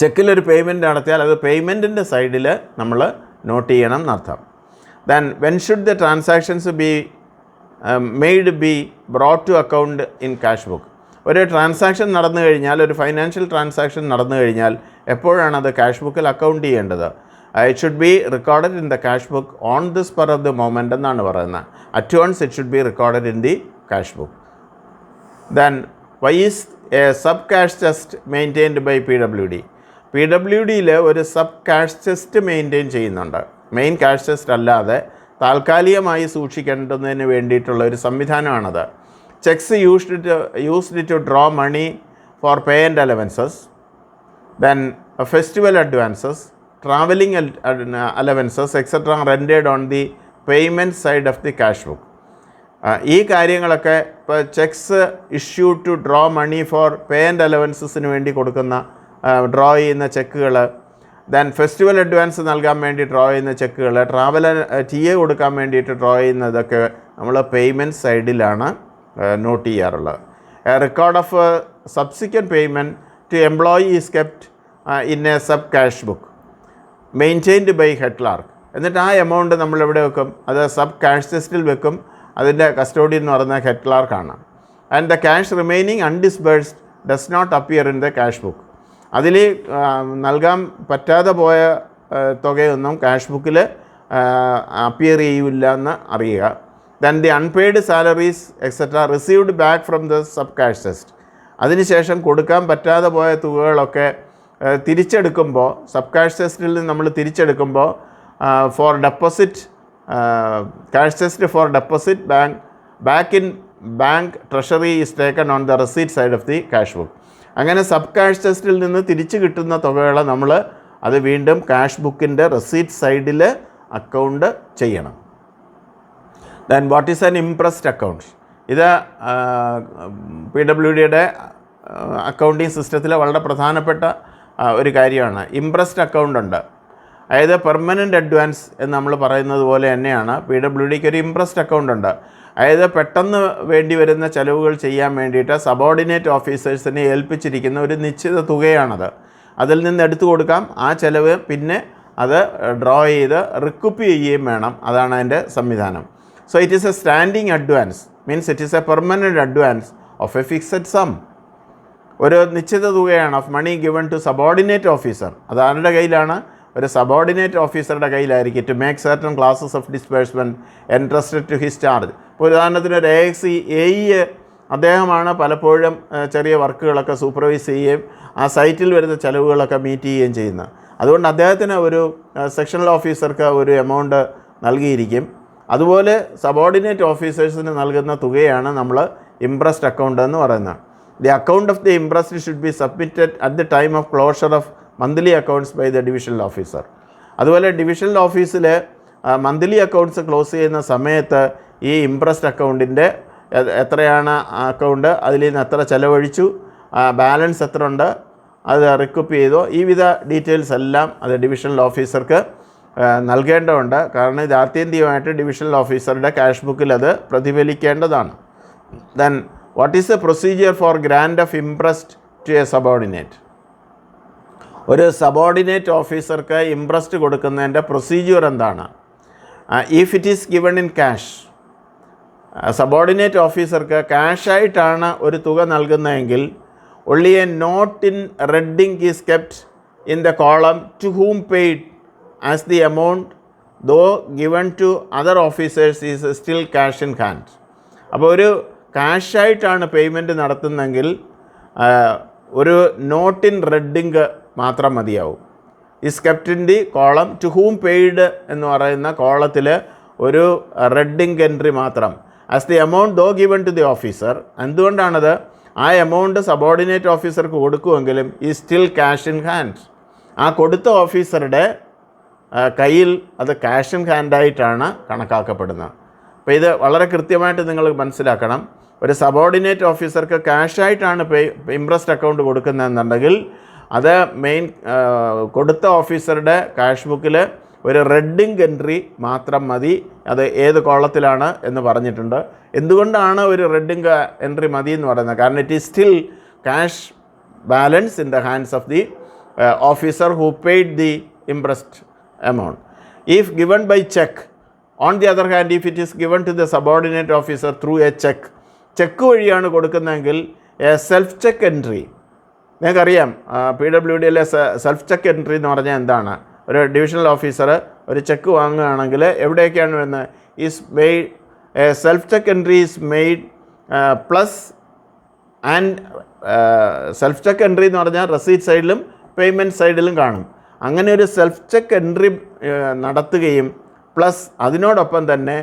ചെക്കിലൊരു പേയ്മെൻറ്റ് നടത്തിയാൽ അത് പേയ്മെൻറ്റിൻ്റെ സൈഡിൽ നമ്മൾ നോട്ട് ചെയ്യണം എന്നർത്ഥം. Then when should the transactions B made be brought to account in cash book? ഒരു ട്രാൻസാക്ഷൻ നടന്നു കഴിഞ്ഞാൽ, ഒരു ഫൈനാൻഷ്യൽ ട്രാൻസാക്ഷൻ നടന്നു കഴിഞ്ഞാൽ എപ്പോഴാണ് അത് ക്യാഷ് ബുക്കിൽ അക്കൗണ്ട് ചെയ്യേണ്ടത്? It should be recorded in the cash book on the spur of the moment എന്നാണ് പറയുന്നത്. At once it should be recorded in the cash book. Then why is a sub cash chest maintained by PWD? PWDയിൽ ഒരു sub cash chest maintain ചെയ്യുന്നുണ്ട്. Main cash chest അല്ലാതെ താൽക്കാലികമായി സൂക്ഷിക്കേണ്ടതിന് വേണ്ടിയിട്ടുള്ള ഒരു സംവിധാനമാണത്. Cheques used to draw money for pay and allowances, then festival advances, travelling allowances etcetera റെൻറ്റഡ് on the payment side of the cash book. ഈ കാര്യങ്ങളൊക്കെ ഇപ്പോൾ cheques issue to draw money for pay and അലവൻസസിന് വേണ്ടി കൊടുക്കുന്ന draw ചെയ്യുന്ന ചെക്കുകൾ, then festival advance നൽകാൻ വേണ്ടി ഡ്രോ ചെയ്യുന്ന ചെക്കുകൾ, ട്രാവൽ TA കൊടുക്കാൻ വേണ്ടിയിട്ട് ഡ്രോ ചെയ്യുന്നതൊക്കെ നമ്മൾ പേയ്മെൻറ്റ് സൈഡിലാണ് നോട്ട് ചെയ്യാറുള്ളത്. Record of subsequent payment to employee is kept in a sub cash book maintained by head clerk. എന്നിട്ട് ആ എമൗണ്ട് നമ്മളെവിടെ വെക്കും? അത് സബ് ക്യാഷ് ചെസ്റ്റിൽ വെക്കും. അതിൻ്റെ കസ്റ്റോഡിയൻ എന്ന് പറയുന്ന ഹെഡ് ക്ലാർക്കാണ്. And the cash remaining undisbursed does not appear in the cash book. അതിൽ നൽകാൻ പറ്റാതെ പോയ തുകയൊന്നും ക്യാഷ് ബുക്കിൽ അപ്പിയർ ചെയ്യില്ല എന്ന് അറിയുക. Then the unpaid salaries etcetera received back from the sub cash chest. അതിനുശേഷം കൊടുക്കാൻ പറ്റാതെ പോയ തുകകളൊക്കെ തിരിച്ചെടുക്കുമ്പോൾ, സബ് ക്യാഷ് ചെസ്റ്റിൽ നിന്ന് നമ്മൾ തിരിച്ചെടുക്കുമ്പോൾ for deposit, cash chest for deposit back in bank treasury is taken on the receipt side of the cash book. അങ്ങനെ sub cash ചെസ്റ്റിൽ നിന്ന് തിരിച്ച് കിട്ടുന്ന തുകകളെ നമ്മൾ അത് വീണ്ടും ക്യാഷ് ബുക്കിൻ്റെ റെസീറ്റ് സൈഡിൽ അക്കൗണ്ട് ചെയ്യണം. Then what is an impressed account? ഇത് PWDയുടെ അക്കൗണ്ടിങ് സിസ്റ്റത്തിലെ വളരെ പ്രധാനപ്പെട്ട ഒരു കാര്യമാണ്. ഇംപ്രസ്ഡ് അക്കൗണ്ട് ഉണ്ട്. അതായത് പെർമനൻറ്റ് അഡ്വാൻസ് എന്ന് നമ്മൾ പറയുന്നത് പോലെ തന്നെയാണ് PWDക്ക് ഒരു ഇംപ്രസ്ഡ് അക്കൗണ്ട് ഉണ്ട്. അതായത് പെട്ടെന്ന് വേണ്ടി വരുന്ന ചിലവുകൾ ചെയ്യാൻ വേണ്ടിയിട്ട് സബോർഡിനേറ്റ് ഓഫീസേഴ്സിനെ ഏൽപ്പിച്ചിരിക്കുന്ന ഒരു നിശ്ചിത തുകയാണത്. അതിൽ നിന്ന് എടുത്തു കൊടുക്കാം. ആ ചിലവ് പിന്നെ അത് ഡ്രോ ചെയ്ത് റിക്കൂപ്പ് ചെയ്യുകയും വേണം. അതാണ് അതിൻ്റെ സംവിധാനം. So it is a standing advance, means it is a permanent advance of a fixed sum. ഒരു നിശ്ചിത തുകയാണ് of money given to subordinate officer. അത് ആരുടെ കയ്യിലാണ്? ഒരു സബോർഡിനേറ്റ് ഓഫീസറുടെ കയ്യിലായിരിക്കും. To make certain classes of disbursement entrusted to his charge. ഇപ്പോൾ ഉദാഹരണത്തിന് ഒരു AE അദ്ദേഹമാണ് പലപ്പോഴും ചെറിയ വർക്കുകളൊക്കെ സൂപ്പർവൈസ് ചെയ്യുകയും ആ സൈറ്റിൽ വരുന്ന ചിലവുകളൊക്കെ മീറ്റ് ചെയ്യുകയും ചെയ്യുന്നത്. അതുകൊണ്ട് അദ്ദേഹത്തിന് ഒരു സെക്ഷണൽ ഓഫീസർക്ക് ഒരു എമൗണ്ട് നൽകിയിരിക്കും. അതുപോലെ സബോർഡിനേറ്റ് ഓഫീസേഴ്സിന് നൽകുന്ന തുകയാണ് നമ്മൾ ഇംപ്രസ്ഡ് അക്കൗണ്ട് എന്ന് പറയുന്നത്. The account of the imprest should be submitted at the time of closure of monthly accounts by the divisional officer. അതുപോലെ ഡിവിഷണൽ ഓഫീസിൽ മന്ത്ലി അക്കൗണ്ട്സ് ക്ലോസ് ചെയ്യുന്ന സമയത്ത് ഈ ഇംപ്രസ്ഡ് അക്കൗണ്ടിൻ്റെ എത്രയാണ് അക്കൗണ്ട്, അതിൽ നിന്ന് എത്ര ചിലവഴിച്ചു, ബാലൻസ് എത്ര ഉണ്ട്, അത് റിക്കപ്പ് ചെയ്തോ, ഈ വിധ ഡീറ്റെയിൽസ് എല്ലാം അത് ഡിവിഷണൽ ഓഫീസർക്ക് നൽകേണ്ടതുണ്ട്. കാരണം ഇത് ആത്യന്തികമായിട്ട് ഡിവിഷണൽ ഓഫീസറുടെ ക്യാഷ് ബുക്കിൽ അത് പ്രതിഫലിക്കേണ്ടതാണ്. Then what is the procedure for grant of imprest to a subordinate? ഒരു സബോർഡിനേറ്റ് ഓഫീസർക്ക് ഇംപ്രസ്റ്റ് കൊടുക്കുന്നതിൻ്റെ പ്രൊസീജിയർ എന്താണ്? If it is given in cash, subordinate ഓഫീസർക്ക് ക്യാഷായിട്ടാണ് ഒരു തുക നൽകുന്നതെങ്കിൽ only a note in red ink is kept in the column to whom paid, as the amount though given to other officers is still cash in hand. അപ്പോൾ ഒരു ക്യാഷായിട്ടാണ് payment നടത്തുന്നതെങ്കിൽ ഒരു not in red ink മാത്രം മതിയാവും. Is kept in the column to whom paid എന്ന് പറയുന്ന കോളത്തിൽ ഒരു red ink entry മാത്രം, as the amount though given to the officer. എന്തുകൊണ്ടാണത്? ആ എമൗണ്ട് സബോർഡിനേറ്റ് ഓഫീസർക്ക് കൊടുക്കുമെങ്കിലും ഈ സ്റ്റിൽ ക്യാഷ് ഇൻ ഹാൻഡ്, ആ കൊടുത്ത ഓഫീസറുടെ കയ്യിൽ അത് ക്യാഷ് ഇൻ ഹാൻഡായിട്ടാണ് കണക്കാക്കപ്പെടുന്നത്. അപ്പോൾ ഇത് വളരെ കൃത്യമായിട്ട് നിങ്ങൾ മനസ്സിലാക്കണം. ഒരു സബോർഡിനേറ്റ് ഓഫീസർക്ക് ക്യാഷായിട്ടാണ് ഇംപ്രസ്ഡ് അക്കൗണ്ട് കൊടുക്കുന്നതെന്നുണ്ടെങ്കിൽ അത് മെയിൻ കൊടുത്ത ഓഫീസറുടെ ക്യാഷ് ബുക്കിൽ ഒരു റെഡിങ് എൻട്രി മാത്രം മതി. അത് ഏത് കോളത്തിലാണ് എന്ന് പറഞ്ഞിട്ടുണ്ട്. എന്തുകൊണ്ടാണ് ഒരു റെഡിങ് എൻട്രി മതി എന്ന് പറയുന്നത്? കാരണം it is still cash balance in the hands of the officer who paid the imprest amount. If given by cheque, on the other hand if it is given to the subordinate officer through a cheque, cheque വഴിയാണ് കൊടുക്കുന്നതെങ്കിൽ a self cheque entry. നിങ്ങൾക്കറിയാം PWDയിലെ self cheque entry എന്ന് പറഞ്ഞാൽ എന്താണ്? ഒരു divisional officer ഒരു check വാങ്ങുകയാണെങ്കിൽ എവിടെയൊക്കെയാണ് വരുന്നത്? Is made self cheque entry is made plus and self cheque entry എന്ന് പറഞ്ഞാൽ റെസീറ്റ് സൈഡിലും പേയ്മെൻറ്റ് സൈഡിലും കാണും. അങ്ങനെ ഒരു സെൽഫ് ചെക്ക് എൻട്രി നടത്തുകയും പ്ലസ് അതിനോടൊപ്പം തന്നെ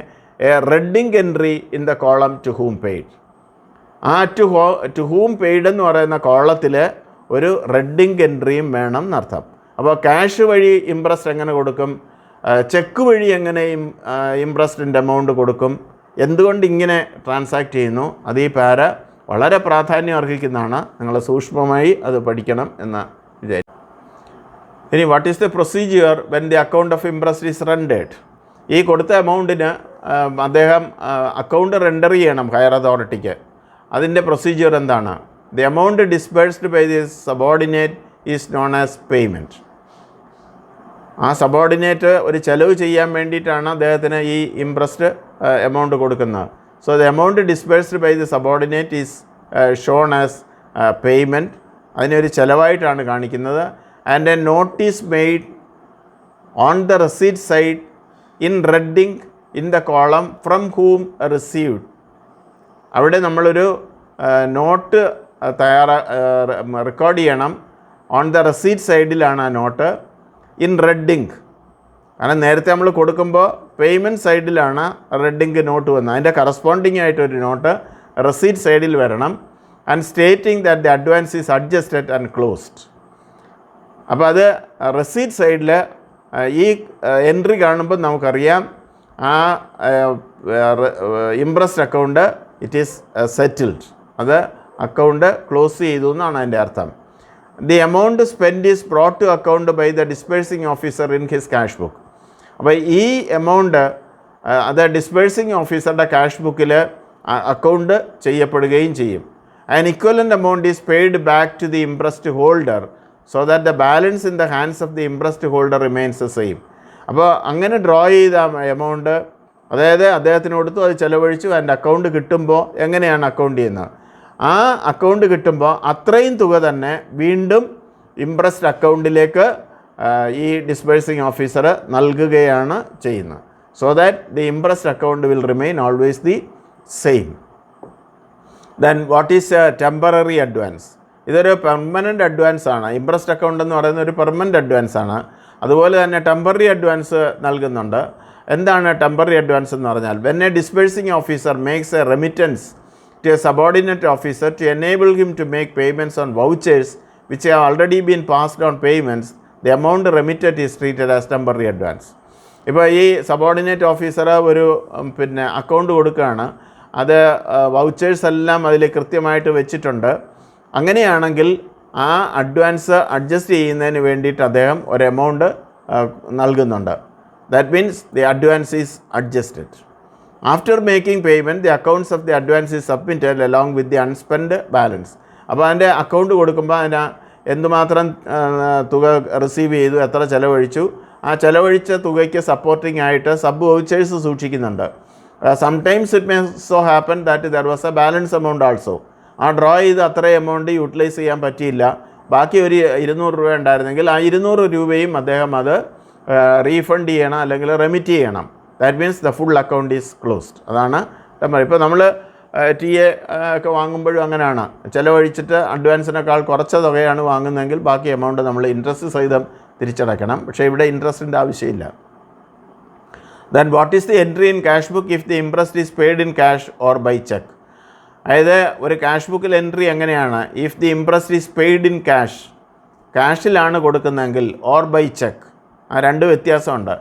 red ink entry in the column to whom paid. ആ ടു ഹൂം പെയ്ഡ് എന്ന് പറയുന്ന കോളത്തിൽ ഒരു റെഡിങ് എൻട്രിയും വേണം എന്നർത്ഥം. അപ്പോൾ ക്യാഷ് വഴി ഇംപ്രസ്ഡ് എങ്ങനെ കൊടുക്കും? ചെക്ക് വഴി എങ്ങനെ ഇംപ്രസ്ഡിൻ്റെ എമൗണ്ട് കൊടുക്കും? എന്തുകൊണ്ട് ഇങ്ങനെ ട്രാൻസാക്ട് ചെയ്യുന്നു? അത് ഈ പാര വളരെ പ്രാധാന്യം അർഹിക്കുന്നതാണ്. നിങ്ങൾ സൂക്ഷ്മമായി അത് പഠിക്കണം എന്ന് വിചാരിക്കും. ഇനി what is the procedure when the account of impressed is rendered? ഈ കൊടുത്ത എമൗണ്ടിന് അദ്ദേഹം അക്കൗണ്ട് റെൻഡർ ചെയ്യണം ഹയർ അതോറിറ്റിക്ക്. അതിൻ്റെ പ്രൊസീജിയർ എന്താണ്? The amount disbursed by the subordinate is known as payment. ആ സബോർഡിനേറ്റ് ഒരു ചെലവ് ചെയ്യാൻ വേണ്ടിയിട്ടാണ് അദ്ദേഹത്തിന് ഈ ഇംപ്രസ്ഡ് എമൗണ്ട് കൊടുക്കുന്നത്. So the amount disbursed by the subordinate is shown as payment. അതിനൊരു ചിലവായിട്ടാണ് കാണിക്കുന്നത്. And a notice made on the receipt side in red ink in the column from whom received. അവിടെ നമ്മളൊരു നോട്ട് റെക്കോർഡ് ചെയ്യണം. On the receipt സൈഡിലാണ് ആ not. In റെഡിങ്, കാരണം നേരത്തെ നമ്മൾ കൊടുക്കുമ്പോൾ പേയ്മെൻറ്റ് സൈഡിലാണ് റെഡിങ് നോട്ട് വന്നത്. അതിൻ്റെ കറസ്പോണ്ടിങ് ആയിട്ടൊരു നോട്ട് റെസീറ്റ് സൈഡിൽ വരണം. And stating that the advance is adjusted and closed. അപ്പോൾ അത് റെസീറ്റ് സൈഡിൽ ഈ എൻട്രി കാണുമ്പോൾ നമുക്കറിയാം ആ imprest account it is settled, അത് അക്കൗണ്ട് ക്ലോസ് ചെയ്തു എന്നാണ് അതിൻ്റെ അർത്ഥം. The amount spend is brought to account by the disbursing officer in his cash book. അപ്പോൾ ഈ എമൗണ്ട് അത് ഡിസ്പേഴ്സിംഗ് ഓഫീസറുടെ ക്യാഷ് ബുക്കിൽ അക്കൗണ്ട് ചെയ്യപ്പെടുകയും ചെയ്യും. An equivalent amount is paid back to the imprest holder so that the balance in the hands of the imprest holder remains the same. അപ്പോൾ അങ്ങനെ draw ചെയ്ത എമൗണ്ട്, അതായത് അദ്ദേഹത്തിന് കൊടുത്തു, അത് ചിലവഴിച്ചു, അതിൻ്റെ അക്കൗണ്ട് കിട്ടുമ്പോൾ എങ്ങനെയാണ് അക്കൗണ്ട് ചെയ്യുന്നത്? ആ അക്കൗണ്ട് കിട്ടുമ്പോൾ അത്രയും തുക തന്നെ വീണ്ടും ഇംപ്രസ്ഡ് അക്കൗണ്ടിലേക്ക് ഈ ഡിസ്ബേഴ്സിംഗ് ഓഫീസർ നൽകുകയാണ് ചെയ്യുന്നത്. So that the impressed account will remain always the same. Then what is A temporary advance? ഇതൊരു പെർമനൻ്റ് അഡ്വാൻസ് ആണ്. ഇംപ്രസ്റ്റ് അക്കൗണ്ട് എന്ന് പറയുന്ന ഒരു പെർമനൻ്റ് അഡ്വാൻസ് ആണ്. അതുപോലെ തന്നെ ടെമ്പററി അഡ്വാൻസ് നൽകുന്നുണ്ട്. എന്താണ് ടെമ്പററി അഡ്വാൻസ് എന്ന് പറഞ്ഞാൽ? When a disbursing officer makes a remittance to a subordinate officer to enable him to make payments on vouchers which have already been passed on payments, the amount remitted is treated as temporary advance. ഇപ്പോൾ ഈ subordinate officer ഒരു account കൊടുക്കുകയാണ്, അത് vouchers എല്ലാം അതിൽ കൃത്യമായിട്ട് വെച്ചിട്ടുണ്ട്. അങ്ങനെയാണെങ്കിൽ ആ അഡ്വാൻസ് അഡ്ജസ്റ്റ് ചെയ്യുന്നതിന് വേണ്ടിയിട്ട് അദ്ദേഹം ഒരു എമൗണ്ട് നൽകുന്നുണ്ട്. That means the advance is adjusted. After making payment the accounts of the advance is submitted along with the unspent balance. അപ്പോൾ അതിൻ്റെ അക്കൗണ്ട് കൊടുക്കുമ്പോൾ അതിന് എന്തുമാത്രം തുക റിസീവ് ചെയ്തു, എത്ര ചിലവഴിച്ചു, ആ ചിലവഴിച്ച തുകയ്ക്ക് സപ്പോർട്ടിംഗ് ആയിട്ട് സബ് വൗച്ചേഴ്സ് സൂക്ഷിക്കുന്നുണ്ട്. Sometimes it may so happen that there was a balance amount also. ആ ഡ്രോ ചെയ്ത് അത്ര എമൗണ്ട് യൂട്ടിലൈസ് ചെയ്യാൻ പറ്റിയില്ല, ബാക്കി ഒരു 200 രൂപ ഉണ്ടായിരുന്നെങ്കിൽ ആ 200 രൂപയും അദ്ദേഹം അത് റീഫണ്ട് ചെയ്യണം അല്ലെങ്കിൽ റെമിറ്റ് ചെയ്യണം. That means the full account is closed. അതാണ് ഇപ്പോൾ നമ്മൾ ടി എ ഒക്കെ വാങ്ങുമ്പോഴും അങ്ങനെയാണ്. ചിലവഴിച്ചിട്ട് അഡ്വാൻസിനേക്കാൾ കുറച്ച തുകയാണ് വാങ്ങുന്നതെങ്കിൽ ബാക്കി എമൗണ്ട് നമ്മൾ ഇൻട്രസ്റ്റ് സഹിതം തിരിച്ചടയ്ക്കണം. പക്ഷേ ഇവിടെ ഇൻട്രസ്റ്റിൻ്റെ ആവശ്യമില്ല. Then what is the entry in cash book if the imprest is paid in cash or by cheque? അതായത് ഒരു ക്യാഷ് ബുക്കിൽ എൻട്രി എങ്ങനെയാണ്? If the imprest is paid in cash, ക്യാഷിലാണ് കൊടുക്കുന്നതെങ്കിൽ, ഓർ ബൈ ചെക്ക്, ആ രണ്ട് വ്യത്യാസമുണ്ട്.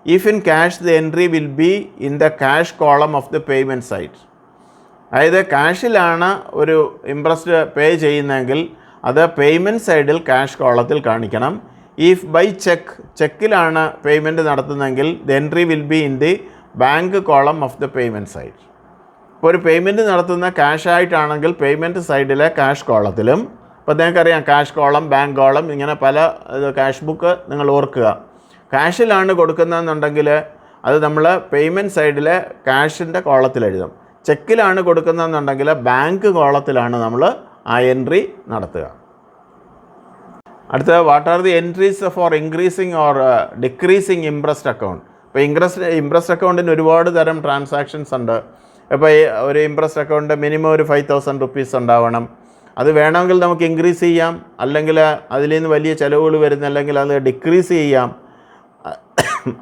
If in cash the entry will be in the cash column of the payment side. അതായത് ക്യാഷിലാണ് ഒരു ഇംപ്രസ്റ്റ് പേ ചെയ്യുന്നതെങ്കിൽ അത് പേയ്മെൻറ്റ് സൈഡിൽ ക്യാഷ് കോളത്തിൽ കാണിക്കണം. ഇഫ് ബൈ ചെക്ക്, ചെക്കിലാണ് പേയ്മെൻറ്റ് നടത്തുന്നതെങ്കിൽ the entry will be in the bank column of the payment side. ഇപ്പോൾ ഒരു പേയ്മെൻറ്റ് നടത്തുന്ന ക്യാഷ് ആയിട്ടാണെങ്കിൽ പേയ്മെൻറ്റ് സൈഡിലെ ക്യാഷ് കോളത്തിലും, ഇപ്പോൾ നിങ്ങൾക്കറിയാം ക്യാഷ് കോളം, ബാങ്ക് കോളം, ഇങ്ങനെ പല ക്യാഷ് ബുക്ക് നിങ്ങൾ ഓർക്കുക. ക്യാഷിലാണ് കൊടുക്കുന്നതെന്നുണ്ടെങ്കിൽ അത് നമ്മൾ പേയ്മെൻറ്റ് സൈഡിലെ ക്യാഷിൻ്റെ കോളത്തിൽ എഴുതും. ചെക്കിലാണ് കൊടുക്കുന്നതെന്നുണ്ടെങ്കിൽ ബാങ്ക് കോളത്തിലാണ് നമ്മൾ ആ എൻട്രി നടത്തുക. അടുത്ത, what are the entries for increasing or decreasing imprest account? ഇപ്പോൾ ഇംപ്രസ്റ്റ് അക്കൗണ്ടിന് ഒരുപാട് തരം ട്രാൻസാക്ഷൻസ് ഉണ്ട്. ഇപ്പോൾ ഒരു ഇംപ്രസ്റ്റ് അക്കൗണ്ട് മിനിമം ഒരു 5,000 റുപ്പീസ് ഉണ്ടാവണം. അത് വേണമെങ്കിൽ നമുക്ക് ഇൻക്രീസ് ചെയ്യാം, അല്ലെങ്കിൽ അതിൽ നിന്ന് വലിയ ചിലവുകൾ വരുന്നില്ലെങ്കിൽ അത് ഡിക്രീസ് ചെയ്യാം,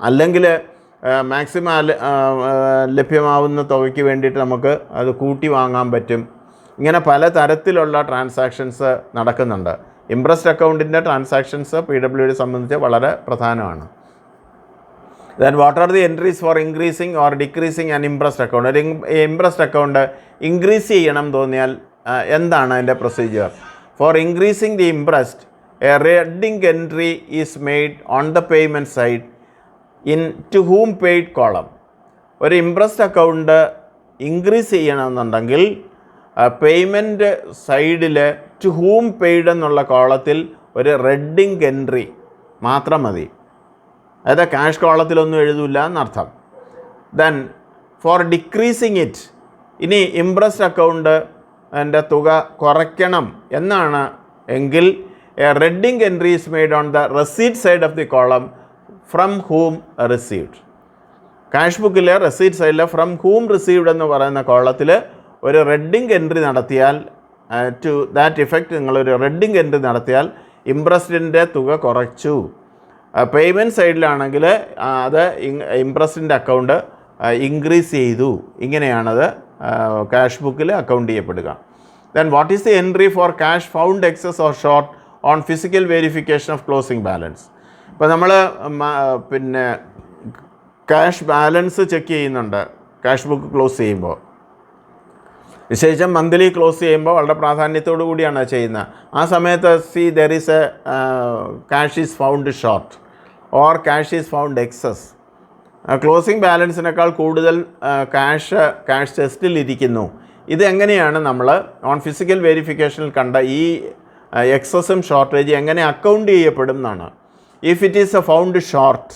അല്ലെങ്കിൽ മാക്സിമം ലഭ്യമാവുന്ന തുകയ്ക്ക് വേണ്ടിയിട്ട് നമുക്ക് അത് കൂട്ടി വാങ്ങാൻ പറ്റും. ഇങ്ങനെ പല തരത്തിലുള്ള ട്രാൻസാക്ഷൻസ് നടക്കുന്നുണ്ട്. ഇംപ്രസ്റ്റ് അക്കൗണ്ടിൻ്റെ ട്രാൻസാക്ഷൻസ് PWD സംബന്ധിച്ച് വളരെ പ്രധാനമാണ്. Then what are the entries for increasing or decreasing an imprest account? ഒരു ഇംപ്രസ്റ്റ് അക്കൗണ്ട് ഇൻക്രീസ് ചെയ്യണം തോന്നിയാൽ എന്താണ് അതിൻ്റെ procedure? For increasing the imprest, a red ink entry is made on the payment side in to whom paid column. ഒരു imprest account increase ചെയ്യണമെന്നുണ്ടെങ്കിൽ payment സൈഡിൽ to whom paid എന്നുള്ള കോളത്തിൽ ഒരു റെഡിങ് എൻട്രി മാത്രം മതി. അതായത് ക്യാഷ് കോളത്തിലൊന്നും എഴുതില്ല എന്നർത്ഥം. ദെൻ ഫോർ ഡിക്രീസിങ് ഇറ്റ്, ഇനി ഇംപ്രസ്റ്റ് അക്കൗണ്ട് അതിൻ്റെ തുക കുറയ്ക്കണം എന്നാണ് എങ്കിൽ a red ink entry is made on the receipt side of the column from whom received. Cash ബുക്കിലെ റെസീറ്റ് സൈഡിൽ ഫ്രം ഹൂം റിസീവ്ഡ് എന്ന് പറയുന്ന കോളത്തിൽ ഒരു റെഡിങ് എൻട്രി നടത്തിയാൽ, ടു ദാറ്റ് ഇഫക്റ്റ് നിങ്ങളൊരു റെഡിങ് എൻട്രി നടത്തിയാൽ ഇംപ്രസ്റ്റിൻ്റെ തുക കുറച്ചു. പേയ്മെൻറ്റ് സൈഡിലാണെങ്കിൽ അത് ഇംപ്രസ്റ്റിൻ്റെ അക്കൗണ്ട് ഇൻക്രീസ് ചെയ്തു. ഇങ്ങനെയാണത് ക്യാഷ് ബുക്കിൽ അക്കൗണ്ട് ചെയ്യപ്പെടുക. Then what is the entry for cash found excess or short on physical verification of closing balance? ഇപ്പോൾ നമ്മൾ ക്യാഷ് ബാലൻസ് ചെക്ക് ചെയ്യുന്നുണ്ട് ക്യാഷ് ബുക്ക് ക്ലോസ് ചെയ്യുമ്പോൾ. വിശേഷം മന്ത്ലി ക്ലോസ് ചെയ്യുമ്പോൾ വളരെ പ്രാധാന്യത്തോടു കൂടിയാണ് ചെയ്യുന്നത്. ആ സമയത്ത് there is a cash is found short or cash is found excess. Closing ബാലൻസിനേക്കാൾ കൂടുതൽ ക്യാഷ് ചെസ്റ്റിലിരിക്കുന്നു. ഇതെങ്ങനെയാണ് നമ്മൾ ഓൺ ഫിസിക്കൽ വെരിഫിക്കേഷനിൽ കണ്ട ഈ എക്സസും ഷോർട്ടേജ് എങ്ങനെ അക്കൗണ്ട് ചെയ്യപ്പെടും എന്നാണ്. If it is a found short,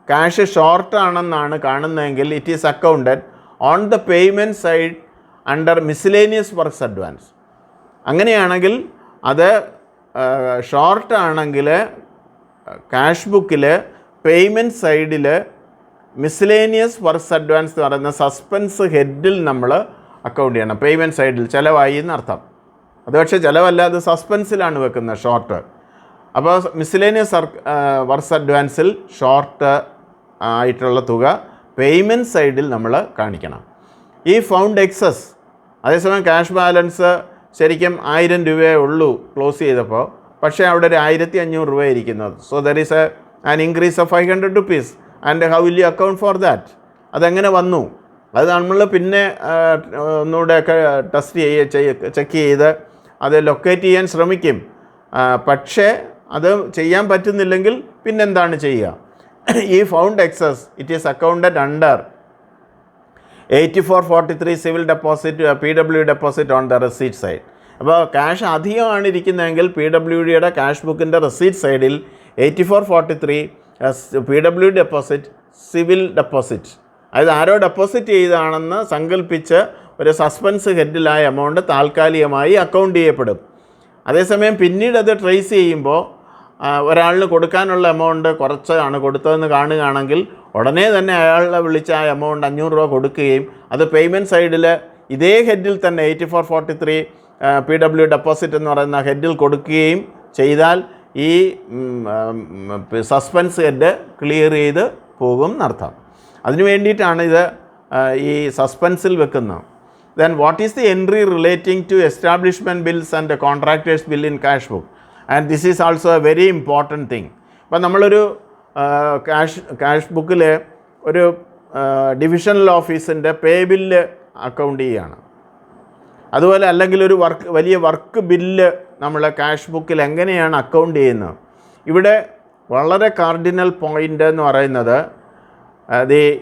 cash ഷോർട്ടാണെന്നാണ് കാണുന്നതെങ്കിൽ it is accounted on the payment side under miscellaneous works advance. അങ്ങനെയാണെങ്കിൽ അത് ഷോർട്ടാണെങ്കിൽ ക്യാഷ് ബുക്കിൽ പേയ്മെൻറ്റ് സൈഡിൽ മിസ്ലേനിയസ് വർക്ക്സ് അഡ്വാൻസ് എന്ന് പറയുന്ന സസ്പെൻസ് ഹെഡിൽ നമ്മൾ അക്കൗണ്ട് ചെയ്യണം. പേയ്മെൻറ്റ് സൈഡിൽ ചിലവായി എന്നർത്ഥം. അത് പക്ഷേ ചിലവല്ലാതെ സസ്പെൻസിലാണ് വെക്കുന്നത് ഷോർട്ട്. അപ്പോൾ മിസ്ലേനിയസ് വർക്ക്സ് അഡ്വാൻസിൽ ഷോർട്ട് ആയിട്ടുള്ള തുക പേയ്മെൻറ്റ് സൈഡിൽ നമ്മൾ കാണിക്കണം. ഈ ഫൗണ്ട് എക്സസ്, അതേസമയം ക്യാഷ് ബാലൻസ് ശരിക്കും 1000 രൂപയേ ഉള്ളൂ ക്ലോസ് ചെയ്തപ്പോൾ, പക്ഷേ അവിടെ ഒരു 1500 രൂപ ഇരിക്കുന്നത്. So there is an increase of 500 rupees and how will you account for that? അതെങ്ങനെ വന്നു? അത് നമ്മൾ പിന്നെ ഒന്നുകൂടെയൊക്കെ ചെക്ക് ചെയ്ത് അത് ലൊക്കേറ്റ് ചെയ്യാൻ ശ്രമിക്കും. പക്ഷേ അത് ചെയ്യാൻ പറ്റുന്നില്ലെങ്കിൽ പിന്നെന്താണ് ചെയ്യുക? ഈ found excess it is accounted under 8443 civil deposit PWD deposit on the receipt side. അപ്പോൾ ക്യാഷ് അധികമാണ് ഇരിക്കുന്നതെങ്കിൽ PWDയുടെ ക്യാഷ് ബുക്കിൻ്റെ റെസീറ്റ് സൈഡിൽ 8443 PWD ഡെപ്പോസിറ്റ് സിവിൽ ഡെപ്പോസിറ്റ്, അതായത് ആരോ ഡെപ്പോസിറ്റ് ചെയ്തതാണെന്ന് സങ്കല്പിച്ച് ഒരു സസ്പെൻസ് ഹെഡിലായ എമൗണ്ട് താൽക്കാലികമായി അക്കൗണ്ട് ചെയ്യപ്പെടും. അതേസമയം പിന്നീട് അത് ട്രേസ് ചെയ്യുമ്പോൾ ഒരാളിന് കൊടുക്കാനുള്ള എമൗണ്ട് കുറച്ചാണ് കൊടുത്തതെന്ന് കാണുകയാണെങ്കിൽ ഉടനെ തന്നെ അയാളെ വിളിച്ച് ആ എമൗണ്ട് 500 രൂപ കൊടുക്കുകയും അത് പേയ്മെൻറ്റ് സൈഡിൽ ഇതേ ഹെഡിൽ തന്നെ 8443 PWD ഡെപ്പോസിറ്റ് എന്ന് പറയുന്ന ഹെഡിൽ കൊടുക്കുകയും ചെയ്താൽ ഈ സസ്പെൻസ് ഹെഡ് ക്ലിയർ ചെയ്ത് പോകും എന്നർത്ഥം. അതിനു വേണ്ടിയിട്ടാണ് ഇത് ഈ സസ്പെൻസിൽ വെക്കുന്നത്. Then what is the entry relating to establishment bills and contractors bill in cash book? And this is also a very important thing. ഇപ്പം നമ്മളൊരു ക്യാഷ് ബുക്കിൽ ഒരു ഡിവിഷണൽ ഓഫീസിൻ്റെ പേ ബില്ല് അക്കൗണ്ട് ചെയ്യുകയാണ്. അതുപോലെ അല്ലെങ്കിൽ ഒരു വലിയ വർക്ക് ബില്ല് നമ്മൾ ക്യാഷ് ബുക്കിൽ എങ്ങനെയാണ് അക്കൗണ്ട് ചെയ്യുന്നത്? ഇവിടെ വളരെ കാർഡിനൽ പോയിൻ്റ് എന്ന് പറയുന്നത്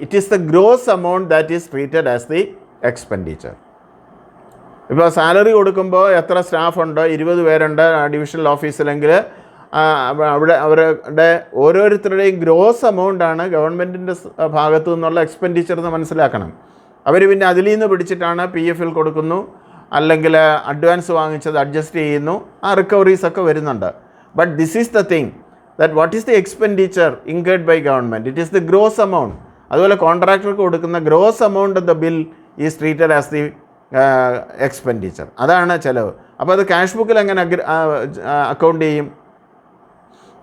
it is the gross amount that is treated as the expenditure. ഇപ്പോൾ സാലറി കൊടുക്കുമ്പോൾ എത്ര സ്റ്റാഫുണ്ടോ, 20 പേരുണ്ട് ഡിവിഷണൽ ഓഫീസിലെങ്കിൽ അവിടെ അവരുടെ ഓരോരുത്തരുടെയും ഗ്രോസ് എമൗണ്ടാണ് ഗവൺമെൻറ്റിൻ്റെ ഭാഗത്തു നിന്നുള്ള എക്സ്പെൻഡിച്ചർ എന്ന് മനസ്സിലാക്കണം. അവർ പിന്നെ അതിൽ നിന്ന് പിടിച്ചിട്ടാണ് PF കൊടുക്കുന്നു, അല്ലെങ്കിൽ അഡ്വാൻസ് വാങ്ങിച്ചത് അഡ്ജസ്റ്റ് ചെയ്യുന്നു, ആ റിക്കവറീസൊക്കെ വരുന്നുണ്ട്. But this is the thing that what is the expenditure incurred by government? It is the gross amount. അതുപോലെ കോൺട്രാക്ടർക്ക് കൊടുക്കുന്ന gross amount of the bill is treated as the expenditure. അതാണ് ചിലവ്. അപ്പോൾ അത് ക്യാഷ് ബുക്കിൽ എങ്ങനെ അക്കൗണ്ട് ചെയ്യും?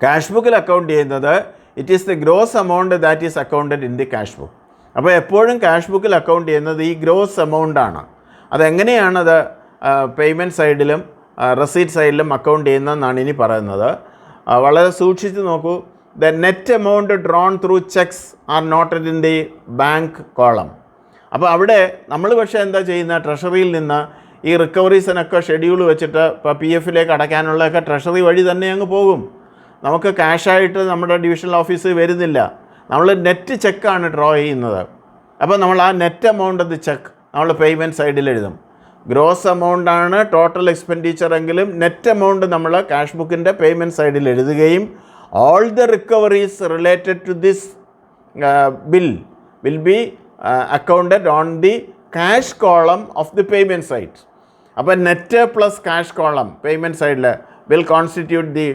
ക്യാഷ് ബുക്കിൽ അക്കൗണ്ട് ചെയ്യുന്നത് it is the gross amount that is accounted in the cash book. അപ്പോൾ എപ്പോഴും ക്യാഷ് ബുക്കിൽ അക്കൗണ്ട് ചെയ്യുന്നത് ഈ ഗ്രോസ് എമൗണ്ടാണ്. അതെങ്ങനെയാണത് പേയ്മെൻറ്റ് സൈഡിലും റെസീറ്റ് സൈഡിലും അക്കൗണ്ട് ചെയ്യുന്നതെന്നാണ് ഇനി പറയുന്നത്. വളരെ സൂക്ഷിച്ച് നോക്കൂ. The net amount drawn through cheques are noted in the bank column. അപ്പോൾ അവിടെ നമ്മൾ പക്ഷേ എന്താ ചെയ്യുന്നത്? ട്രഷറിയിൽ നിന്ന് ഈ റിക്കവറീസിനൊക്കെ ഷെഡ്യൂൾ വെച്ചിട്ട് ഇപ്പോൾ PF അടയ്ക്കാനുള്ളതൊക്കെ ട്രഷറി വഴി തന്നെ അങ്ങ് പോകും. നമുക്ക് ക്യാഷായിട്ട് നമ്മുടെ ഡിവിഷണൽ ഓഫീസ് വരുന്നില്ല. നമ്മൾ നെറ്റ് ചെക്കാണ് ഡ്രോ ചെയ്യുന്നത്. അപ്പോൾ നമ്മൾ ആ net amount of the cheque നമ്മൾ പേയ്മെൻറ്റ് സൈഡിൽ എഴുതും. ഗ്രോസ് എമൗണ്ടാണ് ടോട്ടൽ എക്സ്പെൻഡിച്ചർ എങ്കിലും നെറ്റ് എമൗണ്ട് നമ്മൾ ക്യാഷ് ബുക്കിൻ്റെ പേയ്മെൻറ്റ് സൈഡിൽ എഴുതുകയും all the recoveries related to this bill will be accounted on the cash column of the payment side. അപ്പോൾ net plus cash column payment സൈഡിൽ will constitute the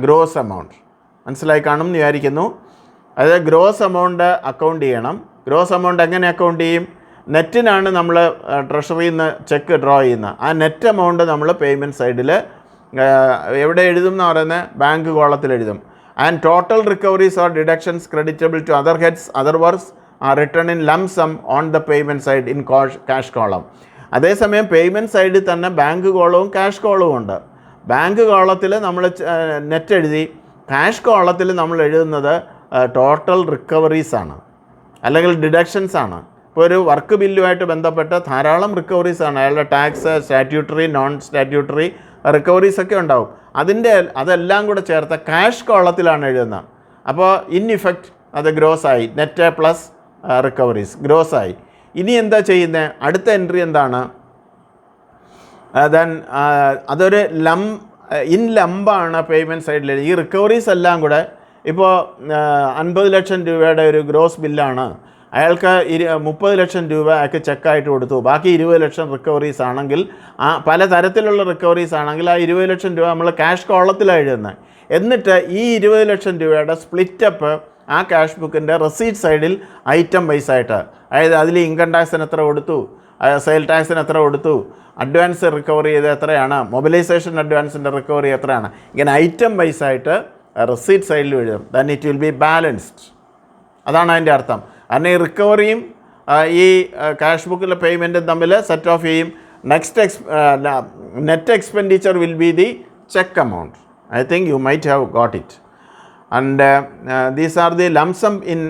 gross amount. മനസ്സിലായി കാണും എന്ന് വിചാരിക്കുന്നു. അതായത് ഗ്രോസ് എമൗണ്ട് അക്കൗണ്ട് ചെയ്യണം. Gross amount എങ്ങനെ account ചെയ്യും? നെറ്റിനാണ് നമ്മൾ ട്രഷറിയിൽ നിന്ന് ചെക്ക് ഡ്രോ ചെയ്യുന്നത്. ആ നെറ്റ് എമൗണ്ട് നമ്മൾ പേയ്മെൻറ്റ് സൈഡിൽ എവിടെ എഴുതും എന്ന് പറയുന്നത്? ബാങ്ക് കോളത്തിൽ എഴുതും. And total recoveries or deductions creditable to other heads other works are return in lump sum on the payment side in cash column. അതേസമയം പേയ്മെൻറ്റ് സൈഡിൽ തന്നെ ബാങ്ക് കോളവും ക്യാഷ് കോളവും ഉണ്ട്. ബാങ്ക് കോളത്തിൽ നമ്മൾ നെറ്റ് എഴുതി, ക്യാഷ് കോളത്തിൽ നമ്മൾ എഴുതുന്നത് ടോട്ടൽ റിക്കവറീസാണ് അല്ലെങ്കിൽ ഡിഡക്ഷൻസ് ആണ്. ഇപ്പോൾ ഒരു വർക്ക് ബില്ലുമായിട്ട് ബന്ധപ്പെട്ട് ധാരാളം റിക്കവറീസാണ്. അയാളുടെ ടാക്സ്, സ്റ്റാറ്റ്യൂട്ടറി, നോൺ സ്റ്റാറ്റ്യൂട്ടറി റിക്കവറീസൊക്കെ ഉണ്ടാവും. അതെല്ലാം കൂടെ ചേർത്ത് ക്യാഷ് കോളത്തിലാണ് എഴുതുന്നത്. അപ്പോൾ ഇൻ ഇഫക്റ്റ് അത് ഗ്രോസ് ആയി. നെറ്റ് പ്ലസ് റിക്കവറീസ് ഗ്രോസ് ആയി. ഇനി എന്താ ചെയ്യുന്നത്? അടുത്ത എൻട്രി എന്താണ്? ദെൻ അതൊരു ലംബാണ് പേയ്മെൻറ്റ് സൈഡിൽ. ഈ റിക്കവറീസ് എല്ലാം കൂടെ ഇപ്പോൾ 50 ലക്ഷം രൂപയുടെ ഒരു ഗ്രോസ് ബില്ലാണ്. അയാൾക്ക് 30 ലക്ഷം രൂപ അയാൾക്ക് ചെക്കായിട്ട് കൊടുത്തു. ബാക്കി 20 ലക്ഷം റിക്കവറീസ് ആണെങ്കിൽ, ആ പല തരത്തിലുള്ള റിക്കവറീസ് ആണെങ്കിൽ ആ 20 ലക്ഷം രൂപ നമ്മൾ ക്യാഷ് കോളത്തിലാണ് എഴുതുന്നത്. എന്നിട്ട് ഈ 20 ലക്ഷം രൂപയുടെ സ്പ്ലിറ്റപ്പ് ആ ക്യാഷ് ബുക്കിൻ്റെ റെസീറ്റ് സൈഡിൽ ഐറ്റം വൈസ് ആയിട്ട്, അതായത് അതിൽ ഇൻകം ടാക്സിന് എത്ര കൊടുത്തു, സെയിൽ ടാക്സിന് എത്ര കൊടുത്തു, അഡ്വാൻസ് റിക്കവറി ചെയ്ത് എത്രയാണ്, മൊബിലൈസേഷൻ അഡ്വാൻസിൻ്റെ റിക്കവറി എത്രയാണ്, ഇങ്ങനെ ഐറ്റം വൈസായിട്ട് റെസീറ്റ് സൈഡിൽ എഴുതും. Then it will be balanced. അതാണ് അതിൻ്റെ അർത്ഥം. കാരണം ഈ റിക്കവറിയും ഈ ക്യാഷ് ബുക്കിലെ പേയ്മെൻറ്റും തമ്മിൽ സെറ്റ് ഓഫ് ചെയ്യും. Net expenditure will be the cheque amount. I think you might have got it. And these are the lump sum in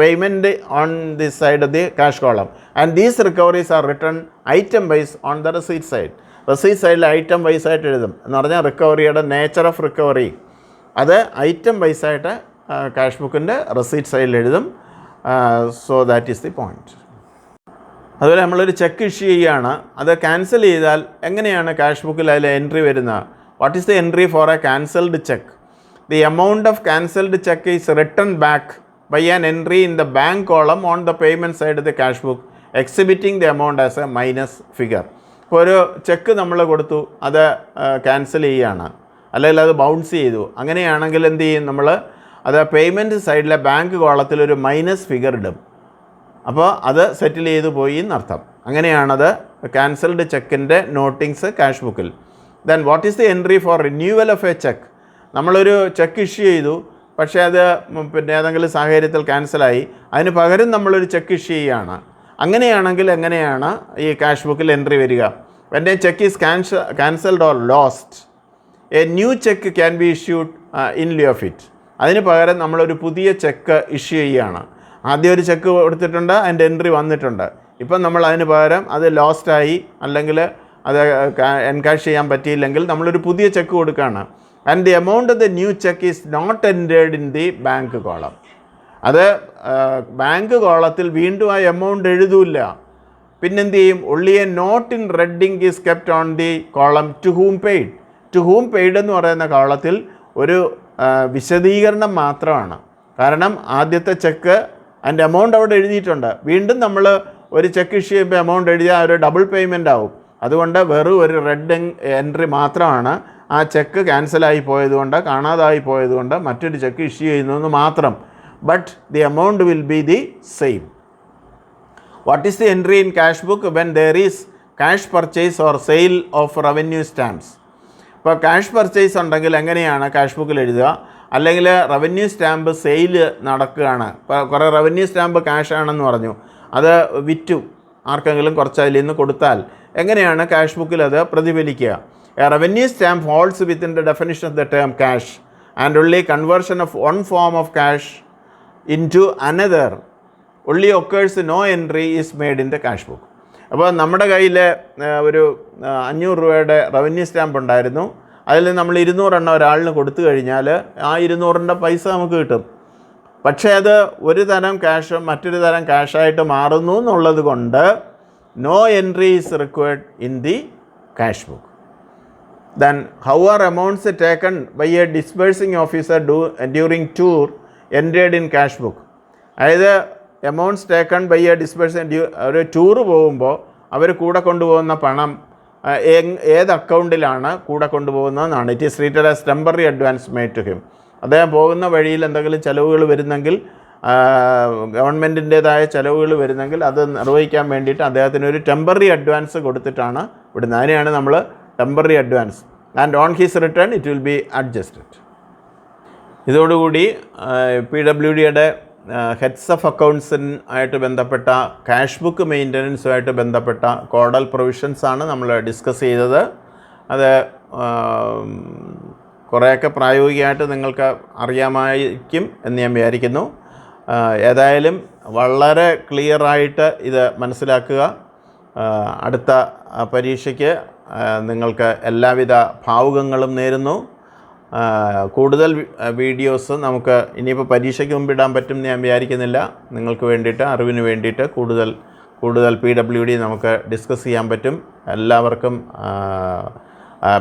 payment on this side of the cash column. And these recoveries are written item wise on the receipt side. Receipt side item wise ആയിട്ട് എഴുതും. എന്ന് പറഞ്ഞാൽ റിക്കവറിയുടെ nature of recovery അത് item vice ആയിട്ട് cash ബുക്കിൻ്റെ receipt സൈഡിൽ എഴുതും. So that is the point. അതുപോലെ നമ്മളൊരു ചെക്ക് ഇഷ്യൂ ചെയ്യുകയാണ്, അത് ക്യാൻസൽ ചെയ്താൽ എങ്ങനെയാണ് ക്യാഷ് ബുക്കിൽ അതിൽ എൻട്രി വരുന്നത്? What is the entry for a cancelled check? The amount of cancelled check is written back by an entry in the bank column on the payment side of the cash book, exhibiting the amount as a minus figure. ഇപ്പോൾ ഒരു check നമ്മൾ കൊടുത്തു, അത് cancel ചെയ്യുകയാണ്, അല്ലെങ്കിൽ അത് bounce ചെയ്തു, അങ്ങനെയാണെങ്കിൽ എന്ത് ചെയ്യും? നമ്മൾ അത് പേയ്മെൻറ്റ് സൈഡിലെ ബാങ്ക് കോളത്തിൽ ഒരു മൈനസ് ഫിഗർ ഇടും. അപ്പോൾ അത് സെറ്റിൽ ചെയ്തു പോയി എന്നർത്ഥം. അങ്ങനെയാണത് ക്യാൻസൽഡ് ചെക്കിൻ്റെ നോട്ടിങ്സ് ക്യാഷ് ബുക്കിൽ. Then what is the entry four renewal of a cheque? നമ്മളൊരു ചെക്ക് ഇഷ്യൂ ചെയ്തു, പക്ഷേ അത് പിന്നെ ഏതെങ്കിലും സാഹചര്യത്തിൽ ക്യാൻസലായി, അതിന് പകരം നമ്മളൊരു ചെക്ക് ഇഷ്യൂ ചെയ്യുകയാണ്. അങ്ങനെയാണെങ്കിൽ എങ്ങനെയാണ് ഈ ക്യാഷ് ബുക്കിൽ എൻട്രി വരിക? When a cheque is cancelled or lost, a new cheque can be issued in lieu of it. അതിന് പകരം നമ്മളൊരു പുതിയ ചെക്ക് ഇഷ്യൂ ചെയ്യുകയാണ്. ആദ്യം ഒരു ചെക്ക് കൊടുത്തിട്ടുണ്ട്, അതിൻ്റെ എൻട്രി വന്നിട്ടുണ്ട്. ഇപ്പം നമ്മൾ അതിന് പകരം അത് ലോസ്റ്റായി അല്ലെങ്കിൽ അത് എൻകാഷ് ചെയ്യാൻ പറ്റിയില്ലെങ്കിൽ നമ്മളൊരു പുതിയ ചെക്ക് കൊടുക്കുകയാണ്. And the amount of the new cheque is not entered in the bank column. അത് ബാങ്ക് കോളത്തിൽ വീണ്ടും ആ എമൗണ്ട് എഴുതൂല്ല. പിന്നെന്ത് ചെയ്യും? Only a note in red ink is kept on the column to whom paid. To whom paid എന്ന് പറയുന്ന കോളത്തിൽ ഒരു വിശദീകരണം മാത്രമാണ്. കാരണം ആദ്യത്തെ ചെക്ക് അതിൻ്റെ എമൗണ്ട് അവിടെ എഴുതിയിട്ടുണ്ട്. വീണ്ടും നമ്മൾ ഒരു ചെക്ക് ഇഷ്യൂ ചെയ്യുമ്പോൾ എമൗണ്ട് എഴുതിയാൽ ഒരു ഡബിൾ പേയ്മെൻ്റ് ആവും. അതുകൊണ്ട് വെറും ഒരു റെഡ് എൻട്രി മാത്രമാണ്. ആ ചെക്ക് ക്യാൻസലായി പോയതുകൊണ്ട്, കാണാതായി പോയതുകൊണ്ട് മറ്റൊരു ചെക്ക് ഇഷ്യൂ ചെയ്യുന്നതെന്ന് മാത്രം. But the amount will be the same. What is the entry in cash book when there is cash purchase or sale of revenue stamps? ഇപ്പോൾ ക്യാഷ് പർച്ചേസ് ഉണ്ടെങ്കിൽ എങ്ങനെയാണ് ക്യാഷ് ബുക്കിൽ എഴുതുക? അല്ലെങ്കിൽ റവന്യൂ സ്റ്റാമ്പ് സെയിൽ നടക്കുകയാണ്, ഇപ്പോൾ കുറേ റവന്യൂ സ്റ്റാമ്പ് ക്യാഷ് ആണെന്ന് പറഞ്ഞു, അത് വിറ്റു, ആർക്കെങ്കിലും കുറച്ച് അതിൽ നിന്ന് കൊടുത്താൽ എങ്ങനെയാണ് ക്യാഷ് ബുക്കിൽ അത് പ്രതിഫലിക്കുക? A revenue stamp holds within the definition of the term cash and only conversion of one form of cash into another only occurs no entry is made in the cash book. അപ്പോൾ നമ്മുടെ കയ്യിൽ ഒരു 500 രൂപയുടെ revenue stamp ഉണ്ടായിരുന്നു. അതിൽ നമ്മൾ 200 എണ്ണം ഒരാളിന് കൊടുത്തു കഴിഞ്ഞാൽ ആ 200ൻ്റെ പൈസ നമുക്ക് കിട്ടും. പക്ഷേ അത് ഒരു തരം ക്യാഷ് മറ്റൊരു തരം ക്യാഷായിട്ട് മാറുന്നു എന്നുള്ളത് കൊണ്ട് no entry is required in the cash book. Then how are amounts taken by a disbursing officer during tour entered in cash book? അതായത് amounts taken by a disbursing, ഒരു ടൂറ് പോകുമ്പോൾ അവർ കൂടെ കൊണ്ടുപോകുന്ന പണം ഏത് അക്കൗണ്ടിലാണ് കൂടെ കൊണ്ടുപോകുന്നതെന്നാണ്. It is treated as temporary advance made to him. അദ്ദേഹം പോകുന്ന വഴിയിൽ എന്തെങ്കിലും ചിലവുകൾ വരുന്നെങ്കിൽ, ഗവൺമെൻറ്റിൻ്റേതായ ചിലവുകൾ വരുന്നെങ്കിൽ അത് നിർവഹിക്കാൻ വേണ്ടിയിട്ട് അദ്ദേഹത്തിന് ഒരു ടെമ്പററി അഡ്വാൻസ് കൊടുത്തിട്ടാണ് വിടുന്നത്. അതിനെയാണ് നമ്മൾ temporary advance. And on his return it will be adjusted. ഇതോടുകൂടി PWDയുടെ ഹെഡ്സ് ഓഫ് അക്കൗണ്ട്സിനായിട്ട് ബന്ധപ്പെട്ട ക്യാഷ് ബുക്ക് മെയിൻ്റനൻസുമായിട്ട് ബന്ധപ്പെട്ട കോഡൽ പ്രൊവിഷൻസാണ് നമ്മൾ ഡിസ്കസ് ചെയ്തത്. അത് കുറേയൊക്കെ പ്രായോഗികമായിട്ട് നിങ്ങൾക്ക് അറിയാമായിരിക്കും എന്ന് ഞാൻ വിചാരിക്കുന്നു. ഏതായാലും വളരെ ക്ലിയറായിട്ട് ഇത് മനസ്സിലാക്കുക. അടുത്ത പരീക്ഷയ്ക്ക് നിങ്ങൾക്ക് എല്ലാവിധ ഭാവുകങ്ങളും നേരുന്നു. കൂടുതൽ വീഡിയോസ് നമുക്ക് ഇനിയിപ്പോൾ പരീക്ഷയ്ക്ക് മുമ്പ് ഇടാൻ പറ്റും എന്ന് ഞാൻ വിചാരിക്കുന്നില്ല. നിങ്ങൾക്ക് വേണ്ടിയിട്ട്, അറിവിന് വേണ്ടിയിട്ട് കൂടുതൽ PWD നമുക്ക് ഡിസ്കസ് ചെയ്യാൻ പറ്റും. എല്ലാവർക്കും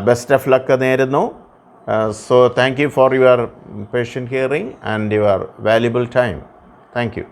ബെസ്റ്റ് ഓഫ് ലക്ക് നേരുന്നു. So thank you for your patient hearing and your valuable time. Thank you.